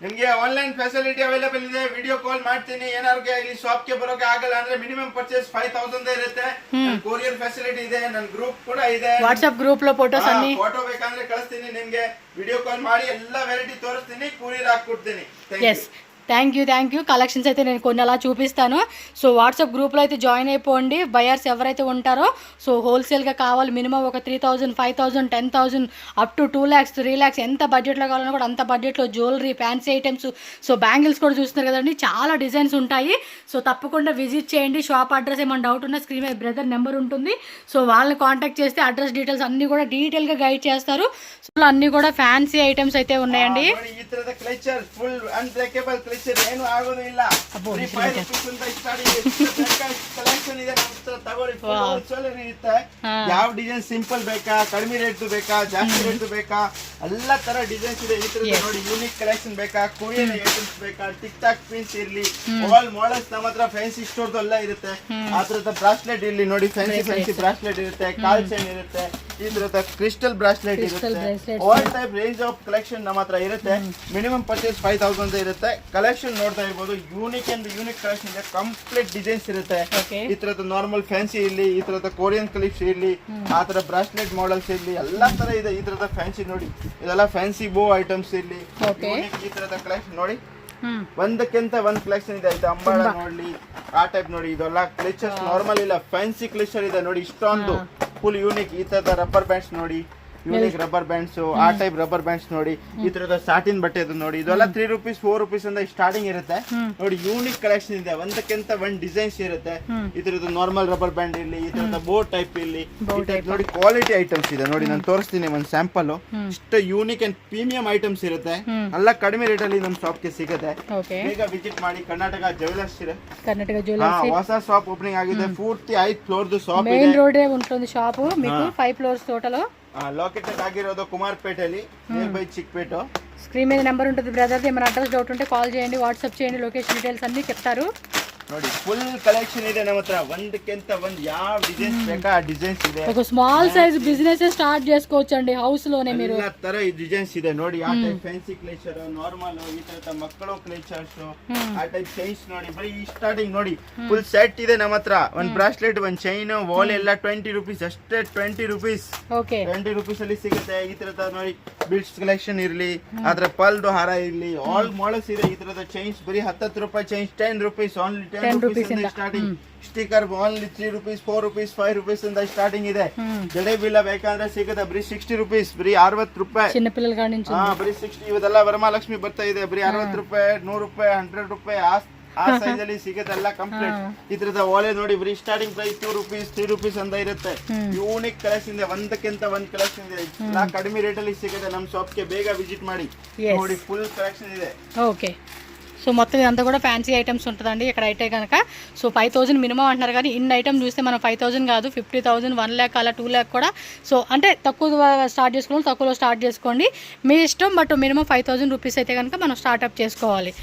ನಿಮಗೆ ಆನ್ಲೈನ್ ಫೆಸಿಲಿಟಿ ಅವೈಲೇಬಲ್ ಇದೆ. ವಿಡಿಯೋ ಕಾಲ್ ಮಾಡ್ತೀನಿ. ಏನಾದ್ರು ಇಲ್ಲಿ ಶಾಪ್ ಗೆ ಬರೋಕೆ ಆಗಲ್ಲ ಅಂದ್ರೆ ಮಿನಿಮಮ್ ಪರ್ಚೇಸ್ 5000 ಇರುತ್ತೆ. ಕೊರಿಯರ್ ಫೆಸಿಲಿಟಿ ಇದೆ. ನನ್ನ ಗ್ರೂಪ್ ಕೂಡ ಇದೆ. ವಾಟ್ಸ್ಆಪ್ ಗ್ರೂಪ್ లో ಫೋಟೋಸ್ ಅన్ని ಫೋಟೋ ಬೇಕಂದ್ರೆ ಕಳಿಸ್ತೀನಿ ನಿಮಗೆ. ವಿಡಿಯೋ ಕಾಲ್ ಮಾಡಿ ಎಲ್ಲ ವೆರೈಟಿ ತೋರಿಸ್ತೀನಿ, ಕೊರಿಯರ್ ಹಾಕ್ಕೊಡ್ತೀನಿ. Thank you. కలెక్షన్స్ అయితే నేను కొన్ని అలా చూపిస్తాను. సో వాట్సాప్ గ్రూప్లో అయితే జాయిన్ అయిపోండి. బయర్స్ ఎవరైతే ఉంటారో, సో హోల్సేల్గా కావాలి, మినిమం ఒక 3000, 5000, 10,000 అప్ టు 2 lakhs, 3 lakhs ఎంత బడ్జెట్లో కావాలన్నా కూడా అంత బడ్జెట్లో jewellery, fancy items, so bangles కూడా చూస్తున్నారు కదండి. చాలా డిజైన్స్ ఉంటాయి. సో తప్పకుండా విజిట్ చేయండి. షాప్ అడ్రస్ ఏమైనా డౌట్ ఉన్నా స్క్రీన్ మీద బ్రదర్ నెంబర్ ఉంటుంది. సో వాళ్ళని కాంటాక్ట్ చేస్తే అడ్రస్ డీటెయిల్స్ అన్నీ కూడా డీటెయిల్గా గైడ్ చేస్తారు. సో అన్నీ కూడా ఫ్యాన్సీ ఐటమ్స్ అయితే ఉన్నాయండి. ಏನು ಆಗೋದಿಲ್ಲ. ಯಾವ ಡಿಸೈನ್ ಸಿಂಪಲ್ ಬೇಕಾ, ಕಡಿಮೆ ರೇಟ್ ಬೇಕಾ, ಜಾಸ್ತಿ ರೇಟ್ ಬೇಕಾ, ಎಲ್ಲ ತರ ಡಿಸೈನ್ಸ್ ಇದೆ. ಈ ತರ ನೋಡಿ, ಯೂನಿಕ್ ಕಲೆಕ್ಷನ್ ಬೇಕಾ, ಕೊರಿಯನ್ ಐಟಮ್ಸ್ ಬೇಕಾ, ಟಿಕ್ ಟಾಕ್ ಪಿನ್ಸ್ ಇರ್ಲಿ, ಆಲ್ ಮಾಡೆಲ್ಸ್ ನಮ್ಮ ಹತ್ರ ಫ್ಯಾನ್ಸಿ ಸ್ಟೋರ್ ಎಲ್ಲ ಇರುತ್ತೆ. ಆ ತರದ ಬ್ರಾಸ್ಲೆಟ್ ಇರ್ಲಿ ನೋಡಿ, ಫ್ಯಾನ್ಸಿ ಬ್ರಾಸ್ಲೆಟ್ ಇರುತ್ತೆ, ಕಾಲ್ ಚೈನ್ ಇರುತ್ತೆ, ಈ ತರದ ಕ್ರಿಸ್ಟಲ್ ಬ್ರಾಸ್ಲೆಟ್ ಇರುತ್ತೆ. All type range of collection ನಮ್ಮ ಹತ್ರ ಇರುತ್ತೆ. ಮಿನಿಮಮ್ ಪರ್ಚೇಸ್ 5000 ಇರುತ್ತೆ. ಕಲೆಕ್ಷನ್ ನೋಡ್ತಾ ಇರ್ಬೋದು, ಯೂನಿಕ್ ಅಂಡ್ ಯೂನಿಕ್ ಕಲೆಕ್ಷನ್ ಇದೆ. ಕಂಪ್ಲೀಟ್ ಡಿಸೈನ್ಸ್ ಇರುತ್ತೆ. ಈ ತರದ ನಾರ್ಮಲ್ ಫ್ಯಾನ್ಸಿ ಇರ್ಲಿ, ಈ ತರದ ಕೊರಿಯನ್ ಕ್ಲಿಪ್ಸ್ ಇರ್ಲಿ, ಆ ತರ ಬ್ರಾಸ್ಲೆಟ್ ಮಾಡೆಲ್ಸ್ ಇರ್ಲಿ, ಎಲ್ಲಾ ತರ ಇದೆ. ಈ ತರದ ಫ್ಯಾನ್ಸಿ ನೋಡಿ, ಇದೆಲ್ಲ ಫ್ಯಾನ್ಸಿ ಬೋ ಐಟಮ್ಸ್ ಇರ್ಲಿ, ಈ ತರದ ಕಲೆಕ್ಷನ್ ನೋಡಿ, ಒಂದಕ್ಕಿಂತ ಒಂದ್ ಕಲೆಕ್ಷನ್ ಇದೆ. ಇದು ಅಂಬಾಳ ನೋಡ್ಲಿ, ಆ ಟೈಪ್ ನೋಡಿ, ಇದೆಲ್ಲ ಕ್ಲಿಚರ್ಸ್ ನಾರ್ಮಲ್ ಇಲ್ಲ, ಫ್ಯಾನ್ಸಿ ಕ್ಲಿಚರ್ ಇದೆ ನೋಡಿ, ಇಷ್ಟೊಂದು ಫುಲ್ ಯೂನಿಕ್. ಈ ತರದ ರಬ್ಬರ್ ಬ್ಯಾಂಡ್ಸ್ ನೋಡಿ, ಯೂನಿಕ್ ರಬ್ಬರ್ ಬ್ಯಾಂಡ್ಸ್, ಆ ಟೈಪ್ ರಬ್ಬರ್ ಬ್ಯಾಂಡ್ಸ್ ನೋಡಿ, ಈ ತರದ ಸಾಟಿನ್ ಬಟ್ಟೆ ನೋಡಿ, ಇದೆಲ್ಲ 3 ರೂಪೀಸ್ 4 ರೂಪೀಸ್ ಅಂತ ಸ್ಟಾರ್ಟಿಂಗ್ ಇರುತ್ತೆ ನೋಡಿ. ಯೂನಿಕ್ ಕಲೆಕ್ಷನ್ ಇದೆ, ಒಂದಕ್ಕಿಂತ ಒಂದ್ ಡಿಸೈನ್ಸ್ ಇರುತ್ತೆ. ಈ ತರದ ನಾರ್ಮಲ್ ರಬ್ಬರ್ ಬ್ಯಾಂಡ್ ಇರ್ಲಿ, ಈ ತರದ ಬೋ ಟೈಪ್ ಇರ್ಲಿ, ಈ ಟೈಪ್ ನೋಡಿ ಕ್ವಾಲಿಟಿ ಐಟಮ್ಸ್ ಇದೆ ನೋಡಿ. ನಾನು ತೋರಿಸ್ತೀನಿ ಒಂದ್ ಸ್ಯಾಂಪಲ್. ಇಷ್ಟು ಯೂನಿಕ್ ಅಂಡ್ ಪ್ರೀಮಿಯಂ ಐಟಮ್ಸ್ ಇರುತ್ತೆ, ಎಲ್ಲ ಕಡಿಮೆ ರೇಟ್ ಅಲ್ಲಿ ನಮ್ಮ ಶಾಪ್ ಗೆ ಸಿಗುತ್ತೆ. ಬೇಗ ವಿಸಿಟ್ ಮಾಡಿ. ಕರ್ನಾಟಕ ಜ್ಯುವೆಲರ್ಸ್ ಇದೆ, ಹೊಸ ಶಾಪ್ ಓಪನಿಂಗ್ ಆಗಿದೆ. ಪೂರ್ತಿ 5 ಫ್ಲೋರ್ ಶಾಪ್ ಇದೆ. మెయిన్ రోడ్ ఉంటుంది షాప్ మీకు 5 ఫ్లోర్స్ టోటల్. లొకేటెడ్ ಆಗಿರೋದು కుమార్పేటಲಿ, నియర్ బై చిక్పేట. స్క్రీన్ మీద నెంబర్ ఉంటుంది బ్రదర్. ఏమైనా అడ్రస్ డౌట్ ఉంటే కాల్ చేయండి, వాట్సాప్ చేయండి, లొకేషన్ డీటెయిల్స్ అన్ని చెప్తారు. ನೋಡಿ ಫುಲ್ ಕಲೆಕ್ಷನ್ ಇದೆ ನಮ್ಮ ಹತ್ರ. ಒಂದಕ್ಕಿಂತ ಒಂದ್ ಯಾವ ಡಿಸೈನ್ಸ್ ಬೇಕಾ ಆ ಡಿಸೈನ್ಸ್ ಇದೆ. ఒక స్మాల్ సైజ్ బిజినెస్ స్టార్ట్ చేసుకోవచ్చండి హౌస్ లోనే. మీరు ಎಲ್ಲ ತರ ಈ ಡಿಸೈನ್ಸ್ ಇದೆ ನೋಡಿ. ಆ ಟೈಪ್ ಫ್ಯಾನ್ಸಿ ಕ್ಲೇಚರ್, ನಾರ್ಮಲ್, ಈ ತರ ಮಕ್ಕಳು ಕ್ಲೇಚರ್ಸ್, ಆ ಟೈಪ್ ಚೈನ್ಸ್ ನೋಡಿ. ಬರೀ ಸ್ಟಾರ್ಟಿಂಗ್ ನೋಡಿ, ಫುಲ್ ಸೆಟ್ ಇದೆ ನಮ್ಮ ಹತ್ರ. ಒಂದ್ ಬ್ರಾಸ್ಲೆಟ್, ಒಂದ್ ಚೈನ್, ವಾಲ್ ಎಲ್ಲ 20 ರೂಪೀಸ್ ಅಷ್ಟೇ. 20 ರೂಪೀಸ್, ಓಕೆ, 20 ರೂಪೀಸ್ ಅಲ್ಲಿ ಸಿಗುತ್ತೆ. ಈ ತರದ ನೋಡಿ ಬಿಲ್ಸ್ ಕಲೆಕ್ಷನ್ ಇರ್ಲಿ, ಅದ್ರ ಪಲ್ದು ಹಾರ ಇರ್ಲಿ, ಆಲ್ ಮಾಡೆಲ್ಸ್ ಇದೆ. ಈ ತರದ ಚೈನ್ಸ್ ಬರೀ 10 ರೂಪಾಯಿ chains, 10 rupees only. 10 rupees starting. Sticker only 3 rupees 4 rupees 5 rupees ಅಂತ ಸ್ಟಾರ್ಟಿಂಗ್ ಇದೆ. ಜಡೆ ಬಿಲ್ಲ ಬೇಕಂದ್ರೆ ಸಿಗುತ್ತೆ ಬರೀ 60 ರೂಪೀಸ್, ಬರೀ 60 ರೂಪಾಯಿ. ಚಿನ್ನ ಪಿಲ್ಲల ಕಾಡಿ నుంచి ಬರೀ 60. ಇವದೆಲ್ಲ ವರಮಹಾಲಕ್ಷ್ಮಿ ಬರ್ತಾ ಇದೆ, ಬರೀ 60 ರೂಪಾಯಿ, 100 ರೂಪಾಯಿ, 100 ರೂಪಾಯಿ ಆ ಸೈಜ್ ಅಲ್ಲಿ ಸಿಗುತ್ತೆ ಎಲ್ಲ ಕಂಪ್ಲೀಟ್. ಇದ್ರದ ಓಲೆ ನೋಡಿ, ಬರೀ ಸ್ಟಾರ್ಟಿಂಗ್ ಪ್ರೈಸ್ 2 ರೂಪೀಸ್ 3 ರೂಪೀಸ್ ಅಂತ ಇರುತ್ತೆ. ಯೂನಿಕ್ ಕಲೆಕ್ಷನ್ ಇದೆ, ಒಂದಕ್ಕಿಂತ ಒಂದ್ ಕಲೆಕ್ಷನ್ ಇದೆ. ಎಲ್ಲ ಕಡಿಮೆ ರೇಟ್ ಅಲ್ಲಿ ಸಿಗುತ್ತೆ ನಮ್ಮ ಶಾಪ್ಗೆ. ಬೇಗ ವಿಸಿಟ್ ಮಾಡಿ ನೋಡಿ, ಫುಲ್ ಕಲೆಕ್ಷನ್ ಇದೆ. ఓకే, సో మొత్తం ఇదంతా కూడా ఫ్యాన్సీ ఐటమ్స్ ఉంటుందండి ఇక్కడ అయితే కనుక. సో 5000 మినిమం అంటున్నారు, కానీ ఇన్ని ఐటమ్ చూస్తే మనం 5000 కాదు 50,000, 1 lakh అలా 2 lakh కూడా. సో అంటే తక్కువ స్టార్ట్ చేసుకోవాలి, తక్కువలో స్టార్ట్ చేసుకోండి, మీ ఇష్టం. బట్ మినిమం 5000 రూపీస్ అయితే కనుక మనం స్టార్ట్అప్ చేసుకోవాలి.